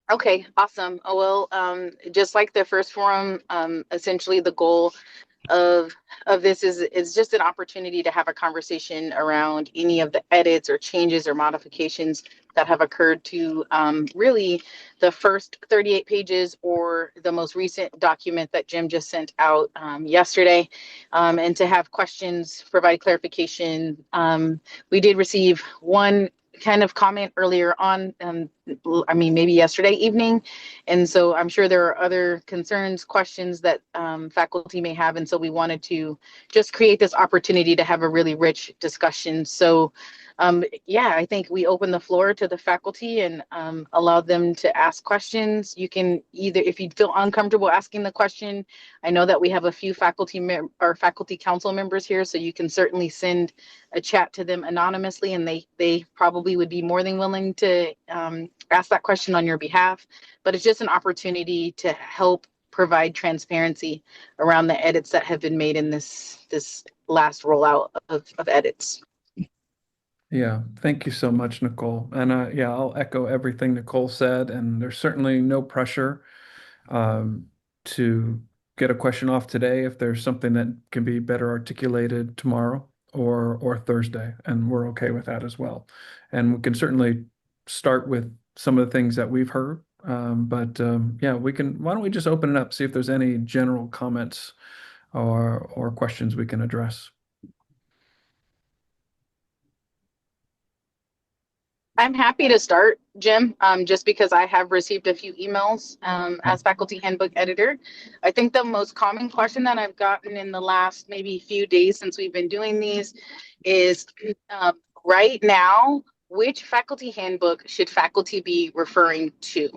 Okay, awesome. Oh, well, just like the first forum, essentially the goal of this is just an opportunity to have a conversation around any of the edits or changes or modifications that have occurred to really the first 38 pages or the most recent document that Jim just sent out yesterday, and to have questions, provide clarification. We did receive one kind of comment earlier on, I mean, maybe yesterday evening. And so I'm sure there are other concerns, questions that faculty may have. And so we wanted to just create this opportunity to have a really rich discussion. So yeah, I think we open the floor to the faculty and allow them to ask questions. You can either, if you feel uncomfortable asking the question, I know that we have a few or faculty council members here, so you can certainly send a chat to them anonymously, and they probably would be more than willing to ask that question on your behalf. But it's just an opportunity to help provide transparency around the edits that have been made in this last rollout of edits. Yeah, thank you so much, Nicole. And yeah, I'll echo everything Nicole said. And there's certainly no pressure to get a question off today if there's something that can be better articulated tomorrow or Thursday, and we're okay with that as well. And we can certainly start with some of the things that we've heard. But yeah, we can. Why don't we just open it up, see if there's any general comments or questions we can address. I'm happy to start, Jim, just because I have received a few emails as faculty handbook editor. I think the most common question that I've gotten in the last maybe few days since we've been doing these is um, right now, which faculty handbook should faculty be referring to?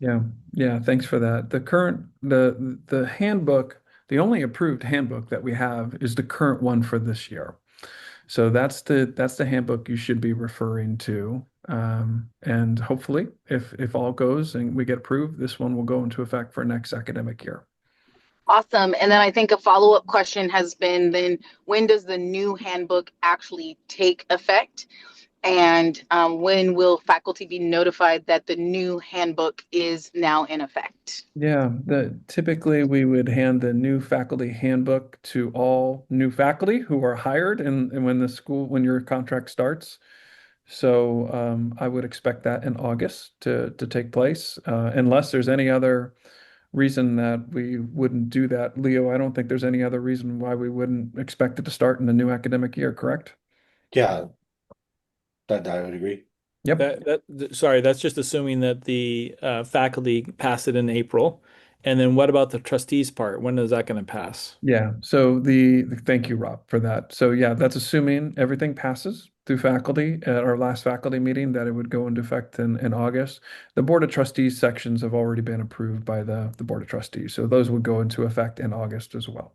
Yeah, yeah, thanks for that. The handbook, the only approved handbook that we have is the current one for this year. So that's the handbook you should be referring to. And hopefully, if all goes and we get approved, this one will go into effect for next academic year. Awesome. And then I think a follow-up question has been then when does the new handbook actually take effect? And when will faculty be notified that the new handbook is now in effect? Yeah, typically we would hand the new faculty handbook to all new faculty who are hired and when your contract starts. So I would expect that in August to take place, unless there's any other reason that we wouldn't do that. Leo, I don't think there's any other reason why we wouldn't expect it to start in the new academic year, correct? Yeah, that I would agree. Yep. Sorry, that's just assuming that the faculty pass it in April. And then what about the trustees part? When is that going to pass? Yeah. So thank you, Rob, for that. So yeah, that's assuming everything passes through faculty at our last faculty meeting that it would go into effect in August. The Board of Trustees sections have already been approved by the Board of Trustees. So those would go into effect in August as well.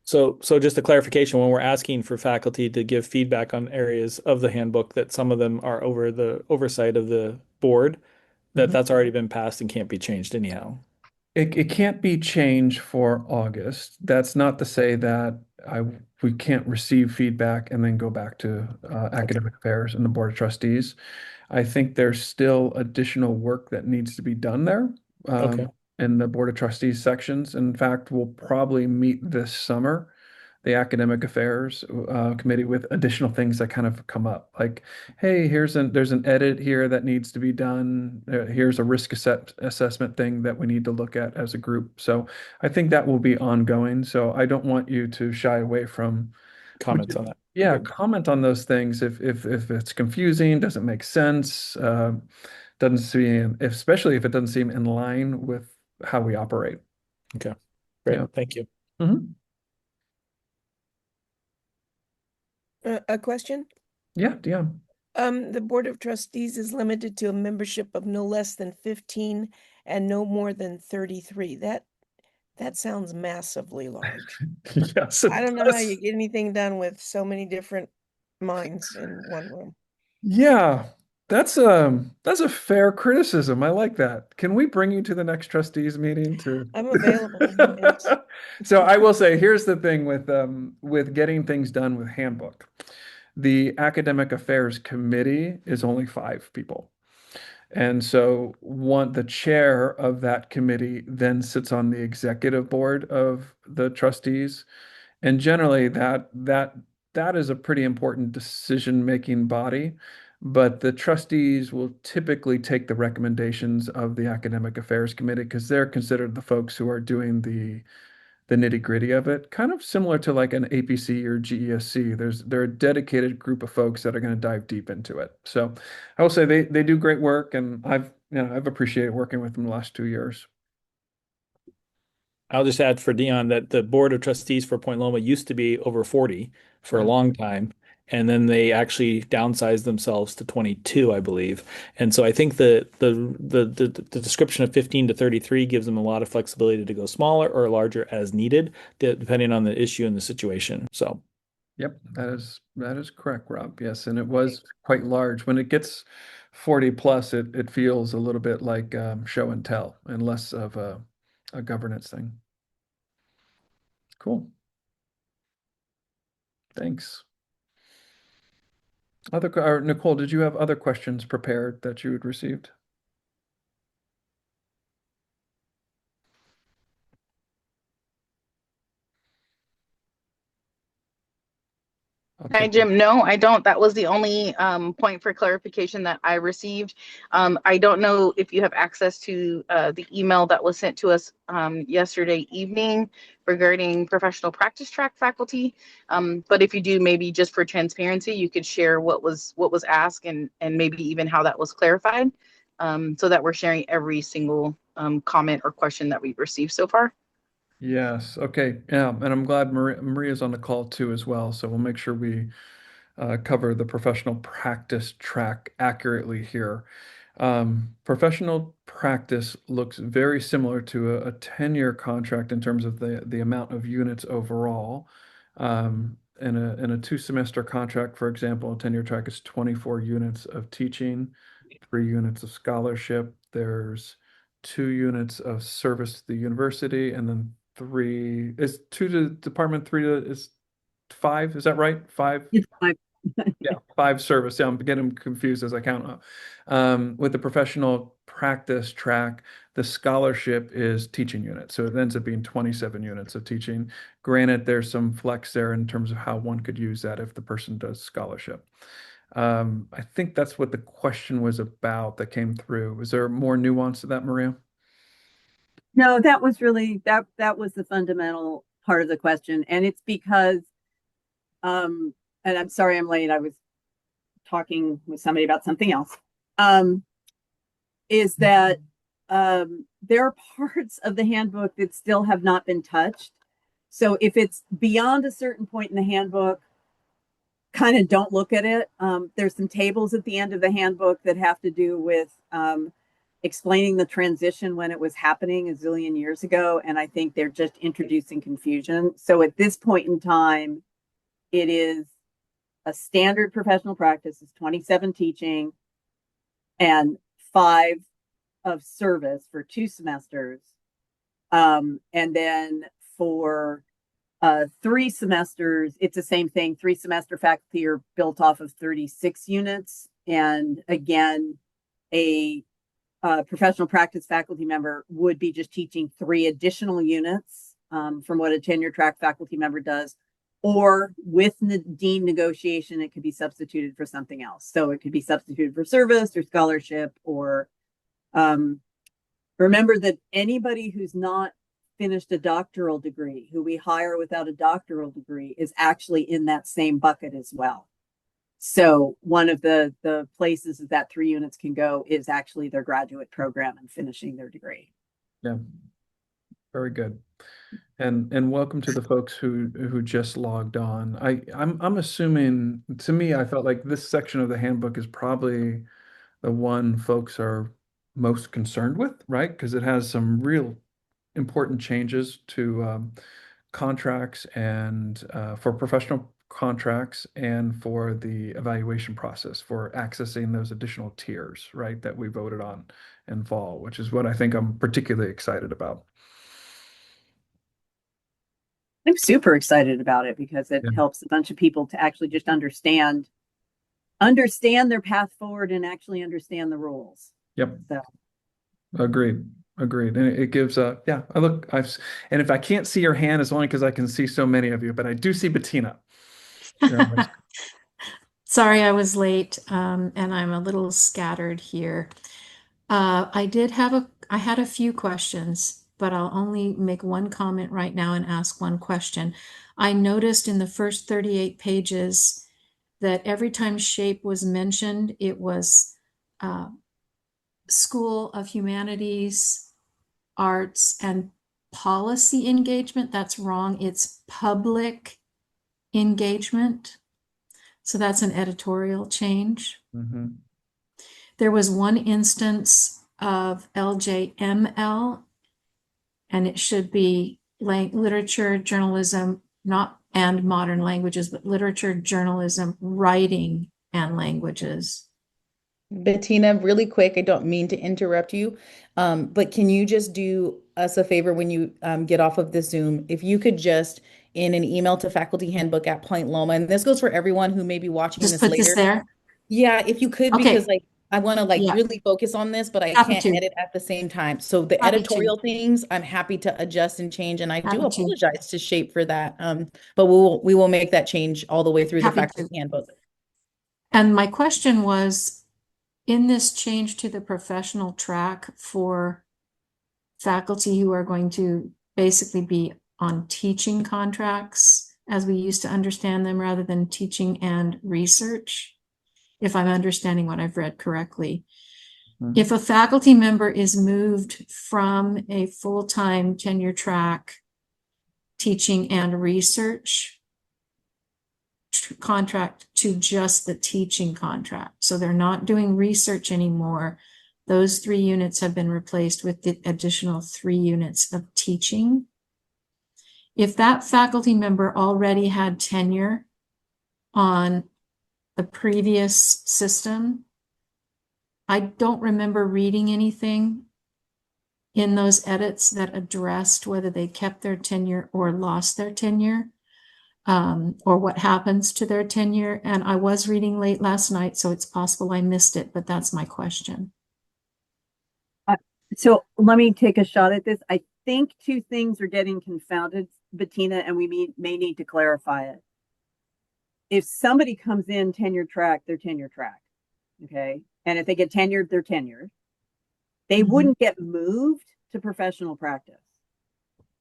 So just a clarification, when we're asking for faculty to give feedback on areas of the handbook that some of them are over the oversight of the board, that's already been passed and can't be changed anyhow. It can't be changed for August. That's not to say that we can't receive feedback and then go back to academic affairs and the Board of Trustees. I think there's still additional work that needs to be done there Okay. in the Board of Trustees sections. In fact, we'll probably meet this summer, the Academic Affairs Committee, with additional things that kind of come up. Like, hey, there's an edit here that needs to be done. Here's a assessment thing that we need to look at as a group. So I think that will be ongoing. So I don't want you to shy away from Comments on that. yeah, Okay. comment on those things if it's confusing, doesn't make sense, doesn't seem, especially if it doesn't seem in line with how we operate. Okay. Great. Yeah. Thank you. Mhm. A question? Yeah, yeah. The Board of Trustees is limited to a membership of no less than 15 and no more than 33. That sounds massively large. Yes, I it don't know how does. you get anything done with so many different minds in one room. Yeah, that's a fair criticism. I like that. Can we bring you to the next trustees meeting to? I'm available, yes. So I will say, here's the thing with getting things done with handbook. The Academic Affairs Committee is only 5 people. And so the chair of that committee then sits on the executive board of the trustees. And generally that is a pretty important decision-making body. But the trustees will typically take the recommendations of the academic affairs committee because they're considered the folks who are doing the nitty-gritty of it, kind of similar to like an APC or GESC. They're a dedicated group of folks that are going to dive deep into it. So I will say they do great work, and I've appreciated working with them the last 2 years. I'll just add for Dion that the board of trustees for Point Loma used to be over 40 for a Yeah. long time. And then they actually downsized themselves to 22, I believe. And so I think the description of 15 to 33 gives them a lot of flexibility to go smaller or larger as needed, depending on the issue and the situation. So Yep, that is correct, Rob. Yes, and it was quite large. When it gets 40 plus, it feels a little bit like show and tell and less of a governance thing. Cool. Thanks. Nicole, did you have other questions prepared that you had received? I'll Hi, take Jim. No, I don't. That was the only point for clarification that I received. I don't know if you have access to the email that was sent to us yesterday evening regarding professional practice track faculty. But if you do, maybe just for transparency, you could share what was asked and maybe even how that was clarified, so that we're sharing every single comment or question that we've received so far. Yes. Okay. Yeah. And I'm glad Maria's on the call too as well. So we'll make sure we cover the professional practice track accurately here. Professional practice looks very similar to a 10-year contract in terms of the amount of units overall. In a 2-semester contract, for example, a 10-year track is 24 units of teaching, 3 units of scholarship. There's 2 units of service to the university, and then 3 is 2 to department, 3 to is 5. Is that right? 5? It's fine. Yeah, 5 service. Yeah, I'm getting confused as I count. With the professional practice track, the scholarship is teaching units. So it ends up being 27 units of teaching. Granted, there's some flex there in terms of how one could use that if the person does scholarship. I think that's what the question was about that came through. Was there more nuance to that, Maria? No, that was really that was the fundamental part of the question. And it's because and I'm sorry I'm late. I was talking with somebody about something else. Is that there are parts of the handbook that still have not been touched. So if it's beyond a certain point in the handbook, kind of don't look at it. There's some tables at the end of the handbook that have to do with explaining the transition when it was happening a zillion years ago. And I think they're just introducing confusion. So at this point in time, it is a standard professional practice is 27 teaching and 5 of service for 2 semesters. And then for 3 semesters, it's the same thing. 3 semester faculty are built off of 36 units. And again, a professional practice faculty member would be just teaching 3 additional units from what a tenure track faculty member does. Or with the dean negotiation, it could be substituted for something else. So it could be substituted for service or scholarship or remember that anybody who's not finished a doctoral degree, who we hire without a doctoral degree, is actually in that same bucket as well. So one of the places that 3 units can go is actually their graduate program and finishing their degree. Yeah, very good. And welcome to the folks who just logged on. I'm assuming, to me, I felt like this section of the handbook is probably the one folks are most concerned with, right? Because it has some real important changes to contracts and for professional contracts and for the evaluation process for accessing those additional tiers, right, that we voted on in fall, which is what I think I'm particularly excited about. I'm super excited about it because it Yeah. helps a bunch of people to actually just understand their path forward and actually understand the rules. Yep. So Agreed. Agreed. And it gives yeah, and if I can't see your hand, it's only because I can see so many of you, but I do see Bettina. You're always- Sorry I was late, and I'm a little scattered here. I had a few questions, but I'll only make one comment right now and ask one question. I noticed in the first 38 pages that every time shape was mentioned, it was School of Humanities, Arts, and Policy engagement. That's wrong. It's public engagement. So that's an editorial change. Mhm. There was one instance of LJML, and it should be literature, journalism, not and modern languages, but literature, journalism, writing, and languages. Bettina, really quick, I don't mean to interrupt you, but can you just do us a favor when you get off of the Zoom? If you could just in an email to faculty handbook at Point Loma, and this goes for everyone who may be watching Just this put this later. there. Yeah, if you could, Okay. because like I want to like Yeah. really focus on this, but I Happy can't to. edit at the same time. So the Happy to. editorial things, I'm happy to adjust and change, and I do Happy to. apologize to Shape for that. But we will make that change all the way through the Happy to. faculty handbook. And my question was, in this change to the professional track for faculty who are going to basically be on teaching contracts as we used to understand them rather than teaching and research, if I'm understanding what I've read correctly. If a faculty member is moved from a full-time tenure track teaching and research contract to just the teaching contract, so they're not doing research anymore, those 3 units have been replaced with the additional 3 units of teaching. If that faculty member already had tenure on the previous system, I don't remember reading anything in those edits that addressed whether they kept their tenure or lost their tenure, or what happens to their tenure. And I was reading late last night, so it's possible I missed it, but that's my question. So let me take a shot at this. I think 2 things are getting confounded, Bettina, and we may need to clarify it. If somebody comes in tenure track, they're tenure track. Okay. And if they get tenured, they're tenured. They wouldn't get moved to professional practice.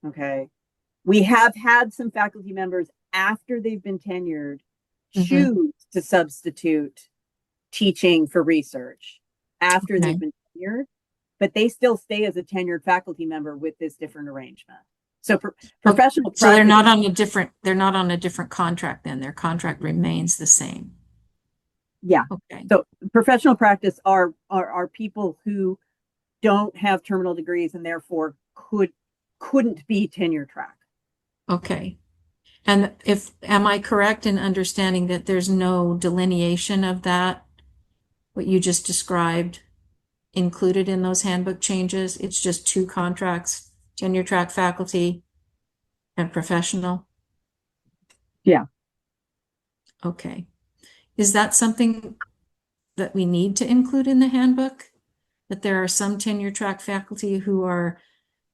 Okay. We have had some faculty members after they've been tenured choose to substitute teaching for research after they've been tenured, but they still stay as a tenured faculty member with this different arrangement. So professional So they're not on a different contract then. Their contract remains the same. Yeah. Okay. So professional practice are people who don't have terminal degrees and therefore couldn't be tenure track. Okay. And am I correct in understanding that there's no delineation of that, what you just described, included in those handbook changes? It's just 2 contracts, tenure track faculty and professional? Yeah. Okay. Is that something that we need to include in the handbook? That there are some tenure track faculty who are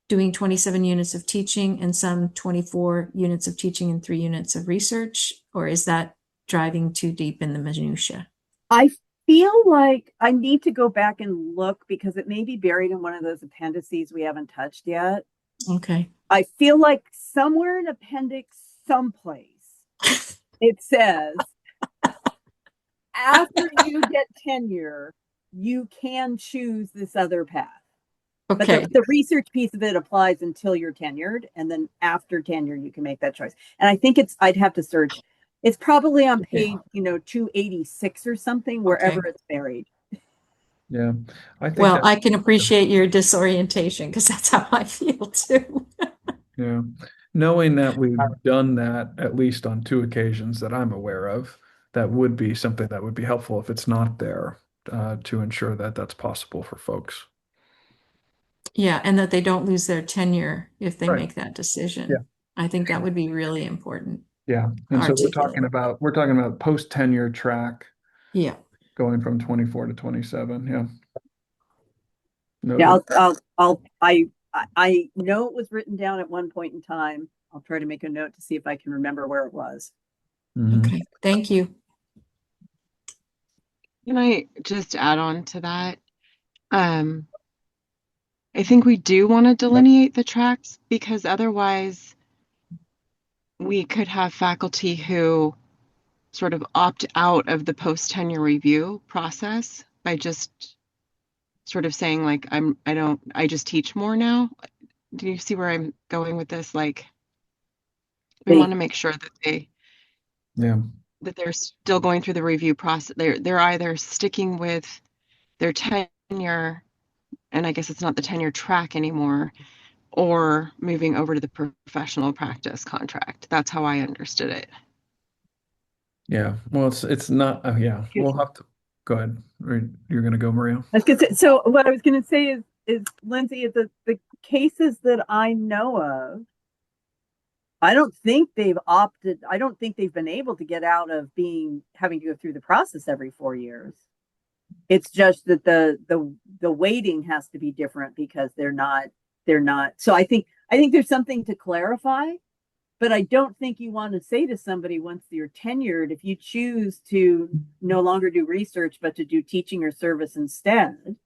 doing 27 units of teaching and some 24 units of teaching and 3 units of research? Or is that driving too deep in the minutia? I feel like I need to go back and look because it may be buried in one of those appendices we haven't touched yet. Okay. I feel like somewhere in appendix someplace it says after you get tenure, you can choose this other path. Okay. But the research piece of it applies until you're tenured, and then after tenure, you can make that choice. And I think I'd have to search. It's probably on page, 286 or something, wherever it's buried. Yeah. I think Well, that, I can appreciate your disorientation because that's how I feel too. yeah. Knowing that we've done that at least on 2 occasions that I'm aware of, that would be something that would be helpful if it's not there, to ensure that that's possible for folks. Yeah, and that they don't lose their tenure if they Right. make that decision. Yeah. I think that would be really important. Yeah. And so we're talking Articulate. about post-tenure track Yeah. going from 24 to 27. Yeah. Yeah, Noted. I know it was written down at one point in time. I'll try to make a note to see if I can remember where it was. Mhm. Okay, thank you. Can I just add on to that? Um, I think we do want to delineate the tracks because otherwise we could have faculty who sort of opt out of the post-tenure review process by just sort of saying like I just teach more now. Do you see where I'm going with this? Like we want to make sure that Yeah. they're still going through the review process. They're either sticking with their tenure, and I guess it's not the tenure track anymore, or moving over to the professional practice contract. That's how I understood it. Yeah. Well, it's not, yeah, we'll have to, go ahead. You're going to go, Maria? So what I was going to say is Lindsay, the cases that I know of, I don't think they've opted. I don't think they've been able to get out of having to go through the process every 4 years. It's just that the weighting has to be different because they're not. So I think there's something to clarify, but I don't think you want to say to somebody once you're tenured, if you choose to no longer do research but to do teaching or service instead,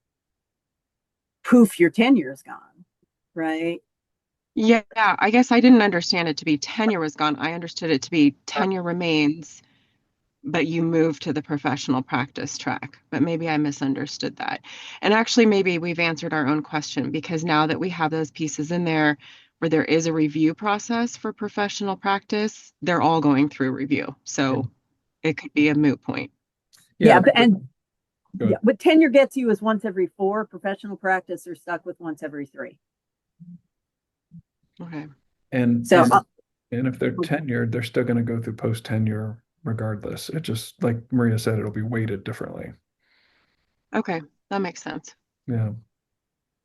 poof, your tenure is gone, right? Yeah, I guess I didn't understand it to be tenure was gone. I understood it to be tenure remains, but you move to the professional practice track. But maybe I misunderstood that. And actually, maybe we've answered our own question because now that we have those pieces in there where there is a review process for professional practice, they're all going through review. So it could be a moot point. Yeah. What tenure gets you is once every 4. Professional practice are stuck with once every 3. Okay. And So if they're tenured, they're still going to go through post tenure regardless. It just, like Maria said, it'll be weighted differently. Okay, that makes sense. Yeah.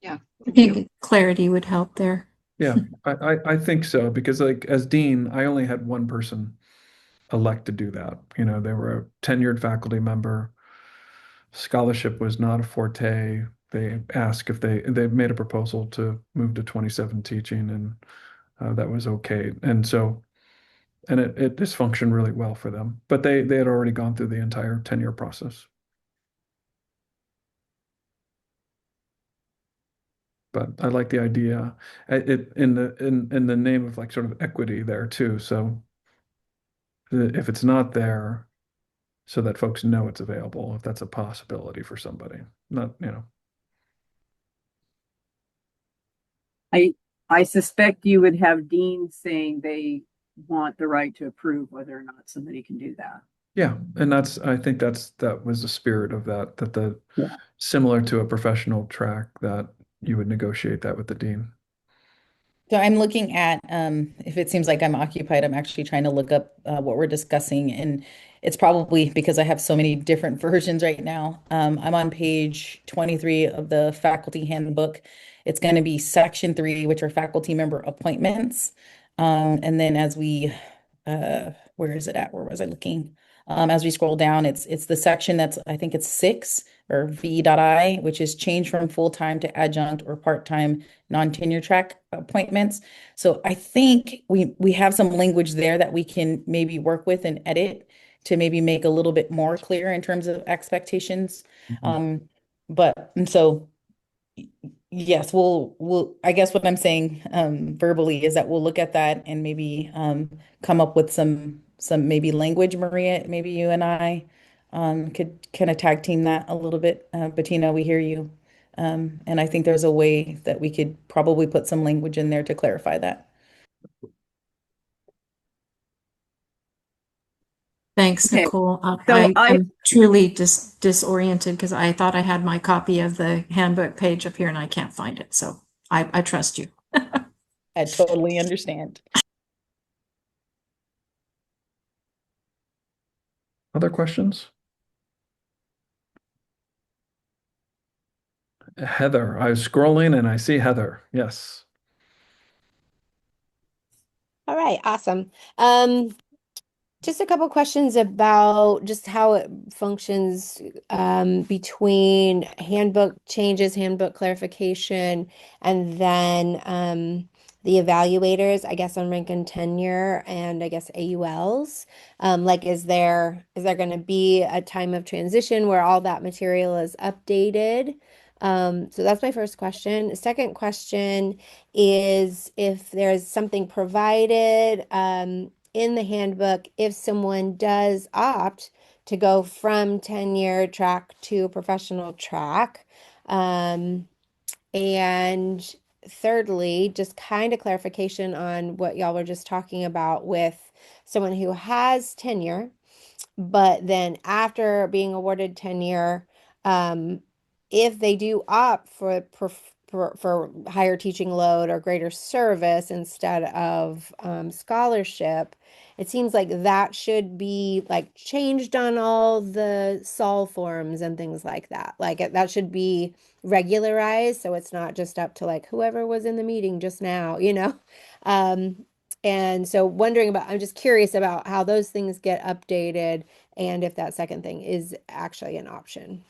Yeah. I think clarity would help there. Yeah, I think so because like as dean, I only had one person elect to do that. You know, they were a tenured faculty member. Scholarship was not a forte. They asked if they made a proposal to move to 27 teaching, and that was okay. And so, and it just functioned really well for them. But they had already gone through the entire tenure process. But I like the idea. It in the name of like sort of equity there too. So if it's not there, so that folks know it's available, if that's a possibility for somebody, not, you know. I suspect you would have deans saying they want the right to approve whether or not somebody can do that. Yeah, and I think that was the spirit of that the Yeah. similar to a professional track that you would negotiate that with the dean. So I'm looking at, if it seems like I'm occupied, I'm actually trying to look up what we're discussing. And it's probably because I have so many different versions right now. I'm on page 23 of the faculty handbook. It's going to be section 3, which are faculty member appointments. And then where is it at? Where was I looking? As we scroll down, it's the section that's, I think it's 6 or V.I, which is change from full-time to adjunct or part-time non-tenure track appointments. So I think we have some language there that we can maybe work with and edit to maybe make a little bit more clear in terms of expectations. And so yes, I guess what I'm saying verbally is that we'll look at that and maybe come up with some maybe language, Maria, maybe you and I could kind of tag team that a little bit. Bettina, we hear you. And I think there's a way that we could probably put some language in there to clarify that. Thanks, Okay. Nicole. So I am truly disoriented because I thought I had my copy of the handbook page up here and I can't find it. So I trust you. I totally understand. Other questions? Heather, I was scrolling and I see Heather. Yes. All right, awesome. Just a couple questions about just how it functions between handbook changes, handbook clarification, and then the evaluators, I guess on rank and tenure, and I guess AULs. Like, is there going to be a time of transition where all that material is updated? So that's my first question. Second question is if there's something provided in the handbook if someone does opt to go from tenure track to professional track. And thirdly, just kind of clarification on what y'all were just talking about with someone who has tenure, but then after being awarded tenure, um, if they do opt for higher teaching load or greater service instead of scholarship, it seems like that should be like changed on all the SOL forms and things like that. Like that should be regularized, so it's not just up to like whoever was in the meeting just now, you know? Um, and so I'm just curious about how those things get updated and if that second thing is actually an option.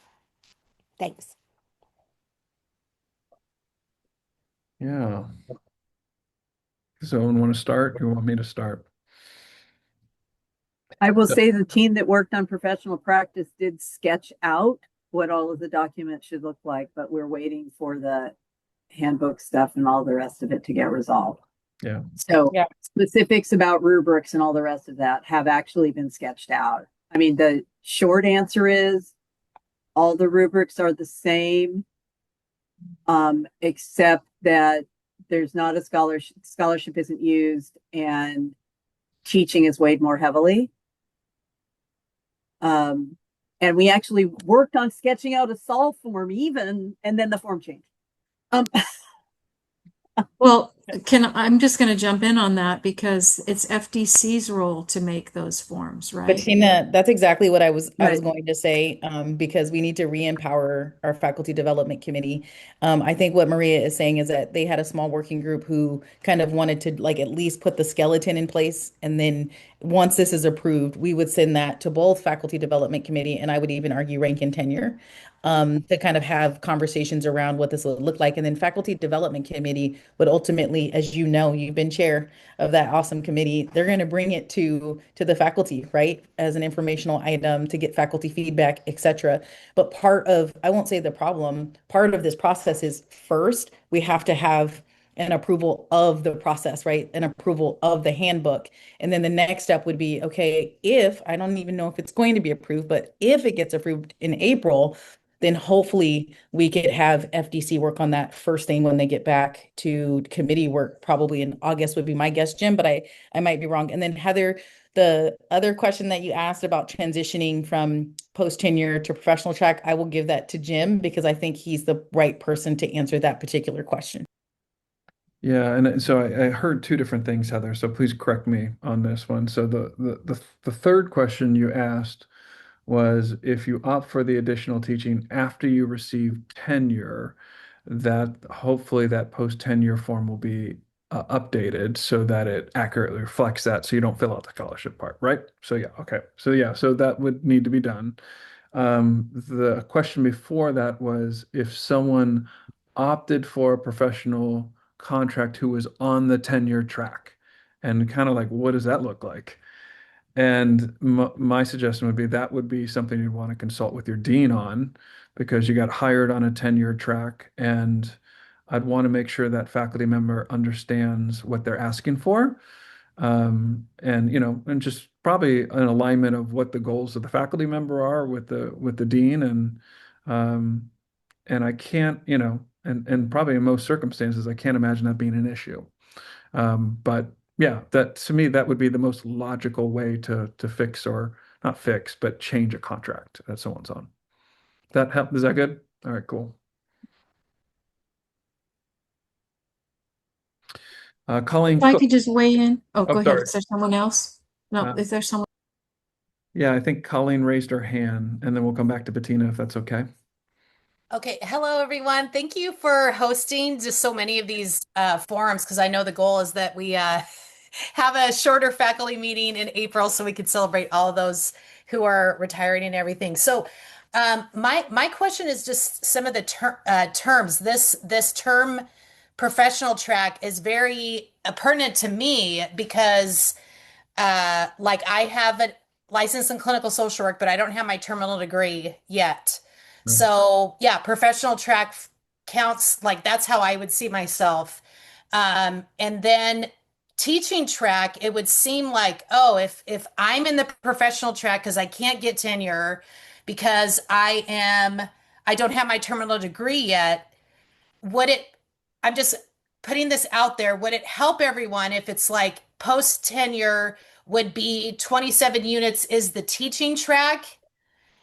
Thanks. Yeah. Does someone want to start? You want me to start? I will say the team that worked on professional practice did sketch out what all of the documents should look like, but we're waiting for the handbook stuff and all the rest of it to get resolved. Yeah. So Yeah. specifics about rubrics and all the rest of that have actually been sketched out. I mean, the short answer is all the rubrics are the same, except that there's not a scholarship isn't used and teaching is weighed more heavily. And we actually worked on sketching out a SOL form even, and then the form changed. Well, I'm just going to jump in on that because it's FDC's role to make those forms, right? Bettina, that's exactly what I was Right. going to say, because we need to re-empower our faculty development committee. I think what Maria is saying is that they had a small working group who kind of wanted to like at least put the skeleton in place, and then once this is approved, we would send that to both faculty development committee and I would even argue rank and tenure, to kind of have conversations around what this would look like. And then faculty development committee would ultimately, as you know, you've been chair of that awesome committee, they're going to bring it to the faculty, right, as an informational item to get faculty feedback, etc. But part of, I won't say the problem, part of this process is first we have to have an approval of the process, right? An approval of the handbook. And then the next step would be, okay, if I don't even know if it's going to be approved, but if it gets approved in April, then hopefully we could have FDC work on that first thing when they get back to committee work, probably in August would be my guess, Jim, but I might be wrong. And then Heather, the other question that you asked about transitioning from post tenure to professional track, I will give that to Jim because I think he's the right person to answer that particular question. Yeah, and so I heard two different things, Heather. So please correct me on this one. So the third question you asked was if you opt for the additional teaching after you receive tenure, that hopefully that post tenure form will be updated so that it accurately reflects that, so you don't fill out the scholarship part, right? So yeah, okay. So yeah, so that would need to be done. The question before that was if someone opted for a professional contract who was on the tenure track, and kind of like, what does that look like? And my suggestion would be that would be something you'd want to consult with your dean on because you got hired on a tenure track, and I'd want to make sure that faculty member understands what they're asking for. And and just probably an alignment of what the goals of the faculty member are with the dean, and I can't, and probably in most circumstances, I can't imagine that being an issue. But yeah, that to me, that would be the most logical way to fix, or not fix, but change a contract that someone's on. That help? Is that good? All right, cool. Colleen If I Cook. could just weigh in. Oh, Oh, go ahead. sorry. Is there someone else? No, Uh, is there someone? yeah, I think Colleen raised her hand, and then we'll come back to Bettina if that's okay. Okay, hello everyone. Thank you for hosting just so many of these forums because I know the goal is that we have a shorter faculty meeting in April so we can celebrate all of those who are retiring and everything. So, my question is just some of the terms. This term professional track is very pertinent to me because like I have a license in clinical social work, but I don't have my terminal degree yet. So yeah, professional track counts. Like that's how I would see myself. And then teaching track, it would seem like, oh, if I'm in the professional track because I can't get tenure because I don't have my terminal degree yet, would it, I'm just putting this out there, would it help everyone if it's like post tenure would be 27 units is the teaching track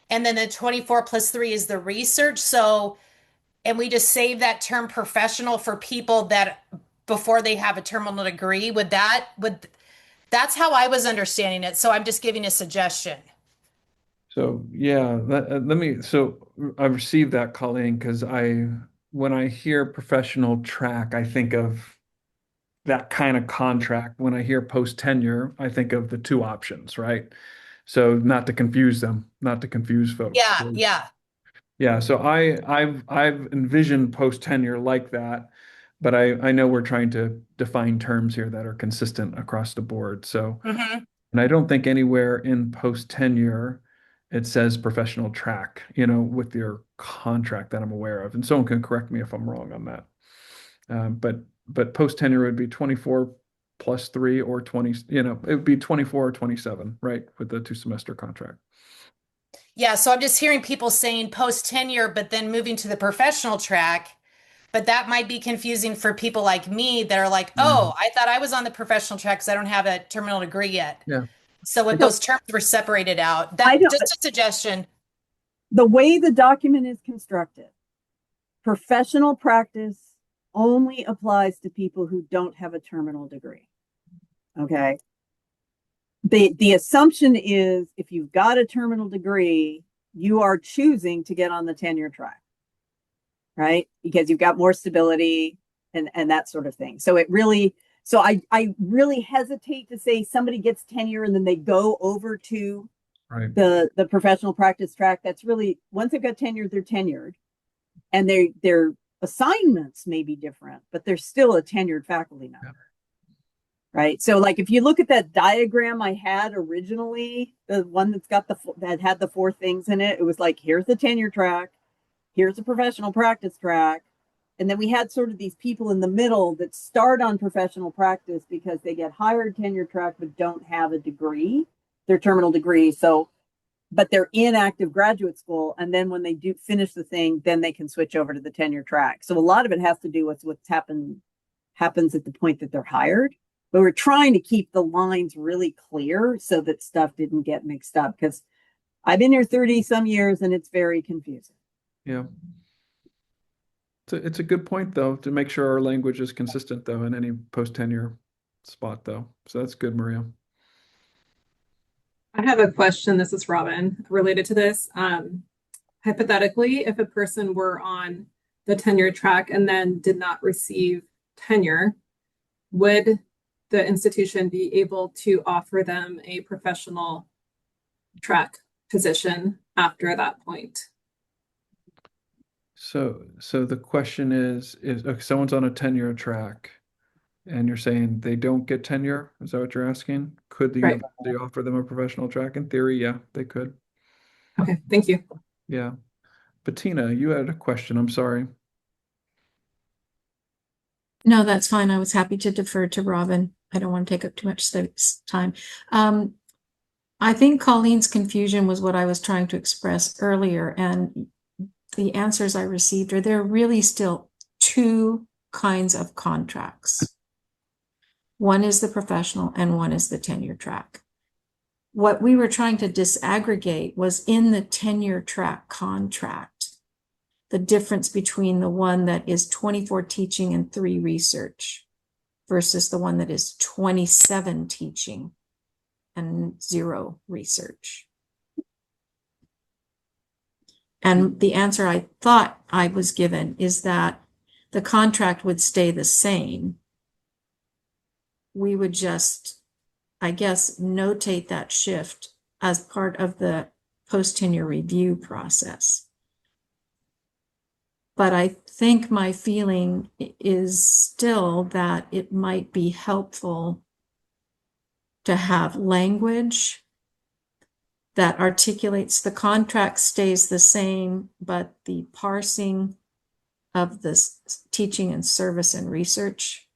and then the 24 plus 3 is the research? So, and we just save that term professional for people that before they have a terminal degree, that's how I was understanding it. So I'm just giving a suggestion. So yeah, so I received that, Colleen, because when I hear professional track, I think of that kind of contract. When I hear post tenure, I think of the two options, right? So not to confuse them, not to confuse folks. Yeah, yeah. Yeah, so I've envisioned post tenure like that, but I know we're trying to define terms here that are consistent across the board. So, Hmm. and I don't think anywhere in post tenure it says professional track, with your contract that I'm aware of. And someone can correct me if I'm wrong on that. But post tenure would be 24 plus 3 or 20, it would be 24 or 27, right? With the 2 semester contract. Yeah, so I'm just hearing people saying post tenure, but then moving to the professional track. But that might be confusing for people like me that are like, oh, I thought I was on the professional track because I don't have a terminal degree yet. Yeah. So if those terms were separated out, I that don't, just a suggestion. the way the document is constructed, professional practice only applies to people who don't have a terminal degree. Okay. The assumption is if you've got a terminal degree, you are choosing to get on the tenure track, right? Because you've got more stability and that sort of thing. So I really hesitate to say somebody gets tenure and then they go over to Right. the professional practice track. That's really, once they've got tenure, they're tenured, and their assignments may be different, but they're still a tenured faculty member. Yeah. Right. So like if you look at that diagram I had originally, the one that had the 4 things in it, it was like, here's the tenure track, here's the professional practice track. And then we had sort of these people in the middle that start on professional practice because they get hired tenure track, but don't have a degree, their terminal degree. So, but they're in active graduate school. And then when they do finish the thing, then they can switch over to the tenure track. So a lot of it has to do with what's happens at the point that they're hired. But we're trying to keep the lines really clear so that stuff didn't get mixed up, because I've been here 30 some years and it's very confusing. Yeah. It's a good point, though, to make sure our language is consistent, though, in any post tenure spot, though. So that's good, Maria. I have a question. This is Robin related to this. Hypothetically, if a person were on the tenure track and then did not receive tenure, would the institution be able to offer them a professional track position after that point? So the question is okay, someone's on a tenure track and you're saying they don't get tenure? Is that what you're asking? Could the Right. university offer them a professional track? In theory, yeah, they could. Okay, thank you. Yeah. Bettina, you had a question. I'm sorry. No, that's fine. I was happy to defer to Robin. I don't want to take up too much time. I think Colleen's confusion was what I was trying to express earlier, and the answers I received are there are really still 2 kinds of contracts. One is the professional and one is the tenure track. What we were trying to disaggregate was in the tenure track contract, the difference between the one that is 24 teaching and 3 research versus the one that is 27 teaching and 0 research. And the answer I thought I was given is that the contract would stay the same we would just, I guess, notate that shift as part of the post-tenure review process. But I think my feeling is still that it might be helpful to have language that articulates the contract stays the same, but the parsing of this teaching and service and research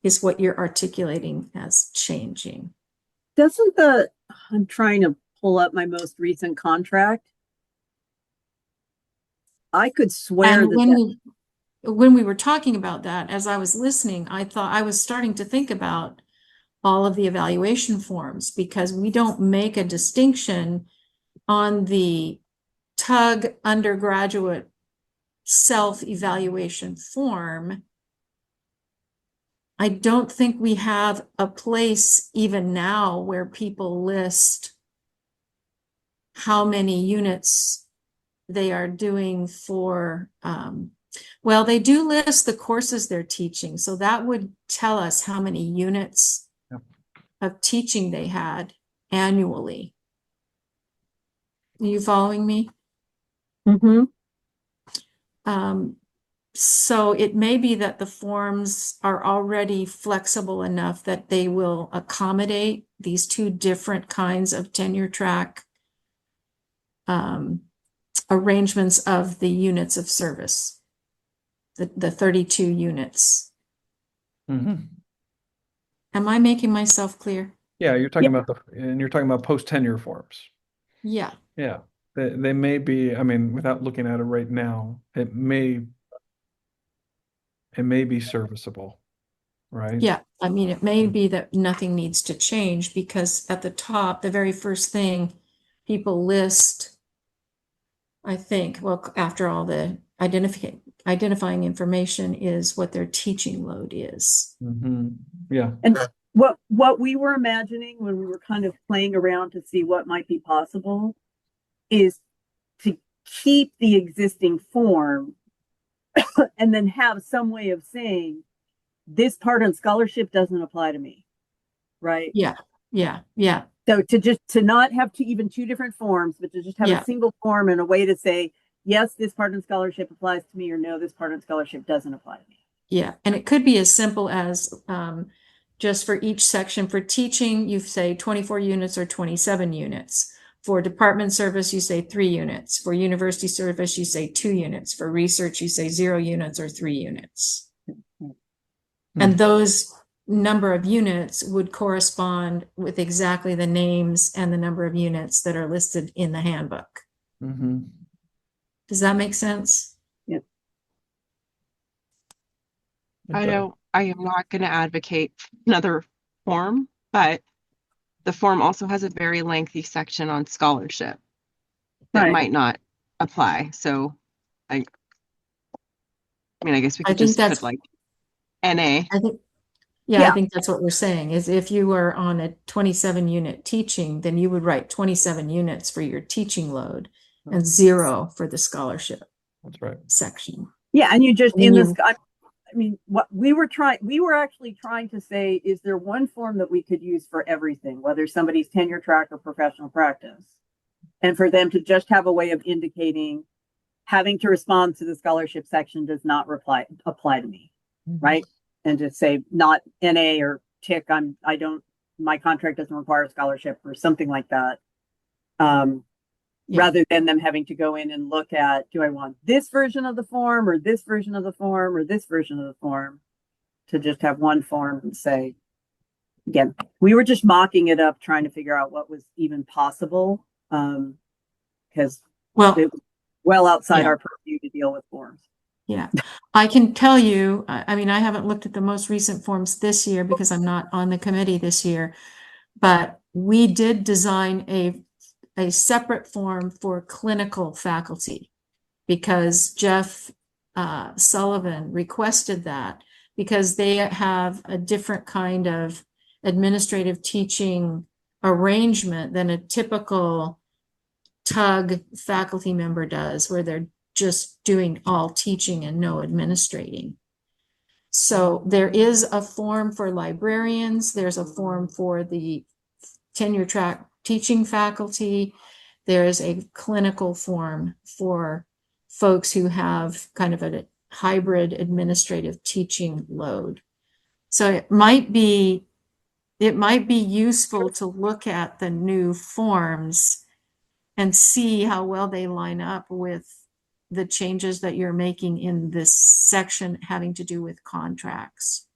is what you're articulating as changing. I'm trying to pull up my most recent contract. I could swear And that when we were talking about that, as I was listening, I thought I was starting to think about all of the evaluation forms, because we don't make a distinction on the TUG undergraduate self-evaluation form. I don't think we have a place even now where people list how many units they are doing for, well, they do list the courses they're teaching. So that would tell us how many units of teaching they had annually. Are you following me? Mm-hmm. So it may be that the forms are already flexible enough that they will accommodate these two different kinds of tenure track arrangements of the units of service, the 32 units. Mm-hmm. Am I making myself clear? Yeah, you're talking about and you're talking about post-tenure forms. Yeah. Yeah, they may be, I mean, without looking at it right now, it may be serviceable, right? Yeah, I mean, it may be that nothing needs to change, because at the top, the very first thing people list, I think, well, after all the identifying information, is what their teaching load is. Mm-hmm. Yeah. And what we were imagining when we were kind of playing around to see what might be possible is to keep the existing form and then have some way of saying this part on scholarship doesn't apply to me, right? Yeah, yeah, yeah. So to not have even two different forms, but to just have a single form and a way to say, yes, this part on scholarship applies to me, or no, this part on scholarship doesn't apply to me. Yeah, and it could be as simple as just for each section. For teaching, you say 24 units or 27 units. For department service, you say 3 units. For university service, you say 2 units. For research, you say 0 units or 3 units. And those number of units would correspond with exactly the names and the number of units that are listed in the handbook. Mm-hmm. Does that make sense? Yeah. I am not going to advocate another form, but the form also has a very lengthy section on scholarship that might not apply. So I mean, I guess we could just put like NA. I think that's what we're saying, is if you were on a 27 unit teaching, then you would write 27 units for your teaching load and 0 for the scholarship. That's right. Section. Yeah, and you just I mean, what we were actually trying to say, is there one form that we could use for everything, whether somebody's tenure track or professional practice, and for them to just have a way of indicating having to respond to the scholarship section does not apply to me, right? And just say not NA or TIC. My contract doesn't require a scholarship or something like that. Rather than them having to go in and look at, do I want this version of the form or this version of the form or this version of the form, to just have one form and say, again, we were just mocking it up, trying to figure out what was even possible. Because it was well outside our purview to deal with forms. Yeah, I can tell you, I mean, I haven't looked at the most recent forms this year because I'm not on the committee this year, but we did design a separate form for clinical faculty, because Jeff Sullivan requested that, because they have a different kind of administrative teaching arrangement than a typical TUG faculty member does, where they're just doing all teaching and no administrating. So there is a form for librarians, there's a form for the tenure track teaching faculty, there's a clinical form for folks who have kind of a hybrid administrative teaching load. So it might be useful to look at the new forms and see how well they line up with the changes that you're making in this section having to do with contracts.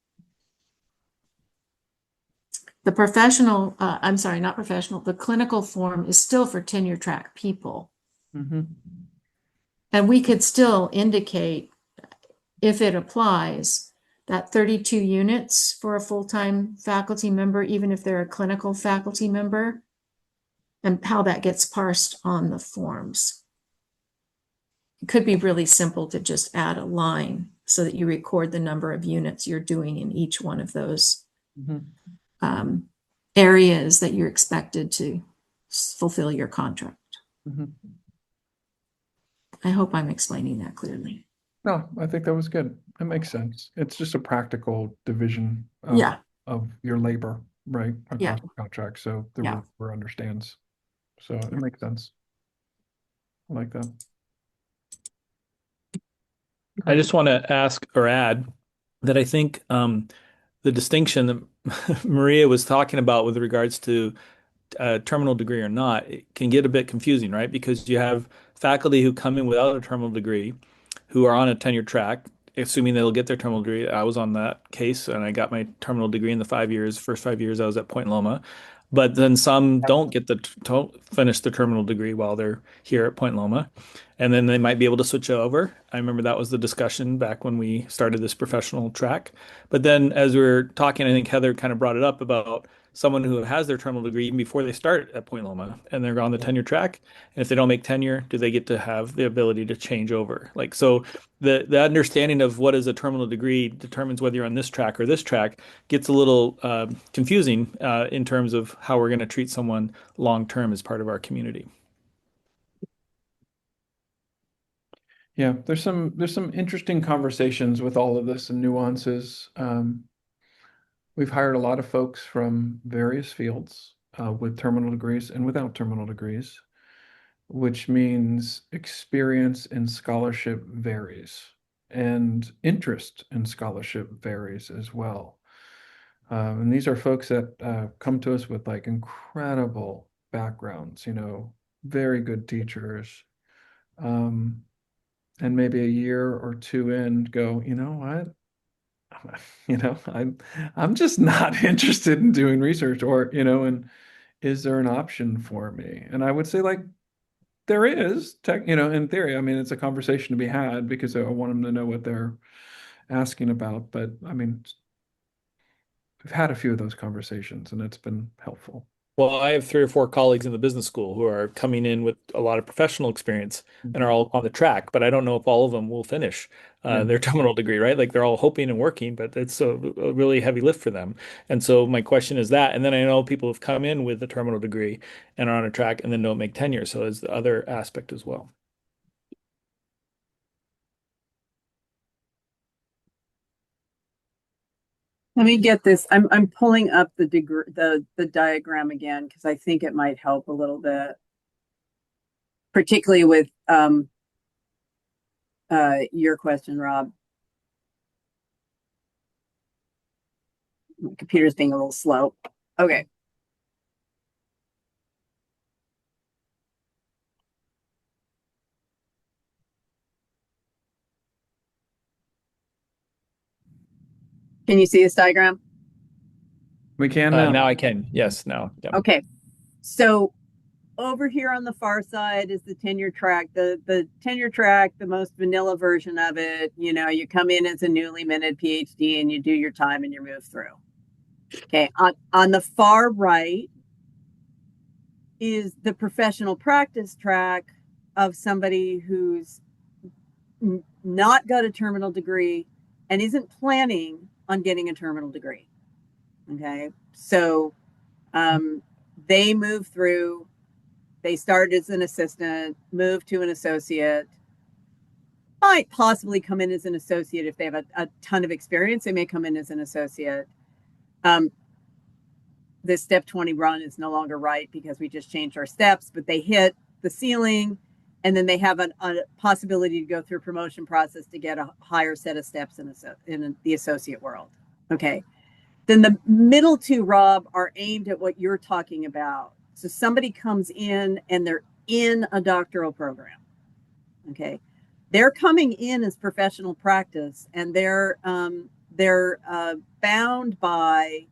The professional, I'm sorry, not professional, the clinical form is still for tenure track people. Mm-hmm. And we could still indicate, if it applies, that 32 units for a full-time faculty member, even if they're a clinical faculty member, and how that gets parsed on the forms. It could be really simple to just add a line so that you record the number of units you're doing in each one of those areas that you're expected to fulfill your contract. I hope I'm explaining that clearly. No, I think that was good. It makes sense. It's just a practical division Yeah. of your labor, right? Yeah. Across the contract, so the Yeah. roofer understands. So it makes sense. I like that. I just want to ask or add that I think the distinction that Maria was talking about with regards to terminal degree or not, it can get a bit confusing, right? Because you have faculty who come in without a terminal degree who are on a tenure track, assuming they'll get their terminal degree. I was on that case and I got my terminal degree in the first 5 years I was at Point Loma. But then some don't get to finish the terminal degree while they're here at Point Loma. And then they might be able to switch over. I remember that was the discussion back when we started this professional track. But then as we were talking, I think Heather kind of brought it up about someone who has their terminal degree even before they start at Point Loma and they're on the tenure track. And if they don't make tenure, do they get to have the ability to change over? Like, so the understanding of what is a terminal degree determines whether you're on this track or this track gets a little confusing in terms of how we're going to treat someone long term as part of our community. Yeah, there's some interesting conversations with all of this and nuances. We've hired a lot of folks from various fields with terminal degrees and without terminal degrees, which means experience in scholarship varies and interest in scholarship varies as well. And these are folks that come to us with like incredible backgrounds, very good teachers. And maybe a year or two in go, you know what? I'm just not interested in doing research or, and is there an option for me? And I would say like there is in theory. I mean, it's a conversation to be had because I want them to know what they're asking about. But I mean, we've had a few of those conversations and it's been helpful. Well, I have 3 or 4 colleagues in the business school who are coming in with a lot of professional experience and are all on the track, but I don't know if all of them will finish their terminal degree, right? Like they're all hoping and working, but it's a really heavy lift for them. And so my question is that, and then I know people have come in with a terminal degree and are on a track and then don't make tenure. So is the other aspect as well. Let me get this. I'm pulling up the diagram again because I think it might help a little bit, particularly with your question, Rob. My computer's being a little slow. Okay. Can you see this diagram? We can now. Now I can. Yes, now. Yeah. Okay. So over here on the far side is the tenure track. The tenure track, the most vanilla version of it. You come in as a newly minted PhD and you do your time and you move through. Okay. On the far right is the professional practice track of somebody who's not got a terminal degree and isn't planning on getting a terminal degree. Okay. So they move through, they start as an assistant, move to an associate, might possibly come in as an associate if they have a ton of experience. They may come in as an associate. The step 20 run is no longer right because we just changed our steps, but they hit the ceiling, and then they have a possibility to go through a promotion process to get a higher set of steps in the associate world. Okay. Then the middle two, Rob, are aimed at what you're talking about. So somebody comes in and they're in a doctoral program. Okay. They're coming in as professional practice, and they're bound by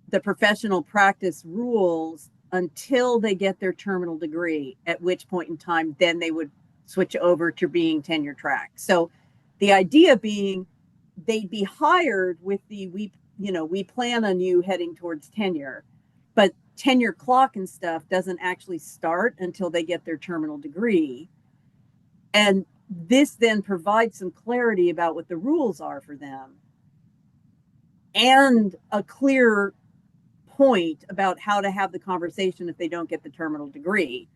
the professional practice rules until they get their terminal degree, at which point in time then they would switch over to being tenure track. So the idea being they'd be hired with the we plan on you heading towards tenure, but tenure clock and stuff doesn't actually start until they get their terminal degree. And this then provides some clarity about what the rules are for them and a clear point about how to have the conversation if they don't get the terminal degree.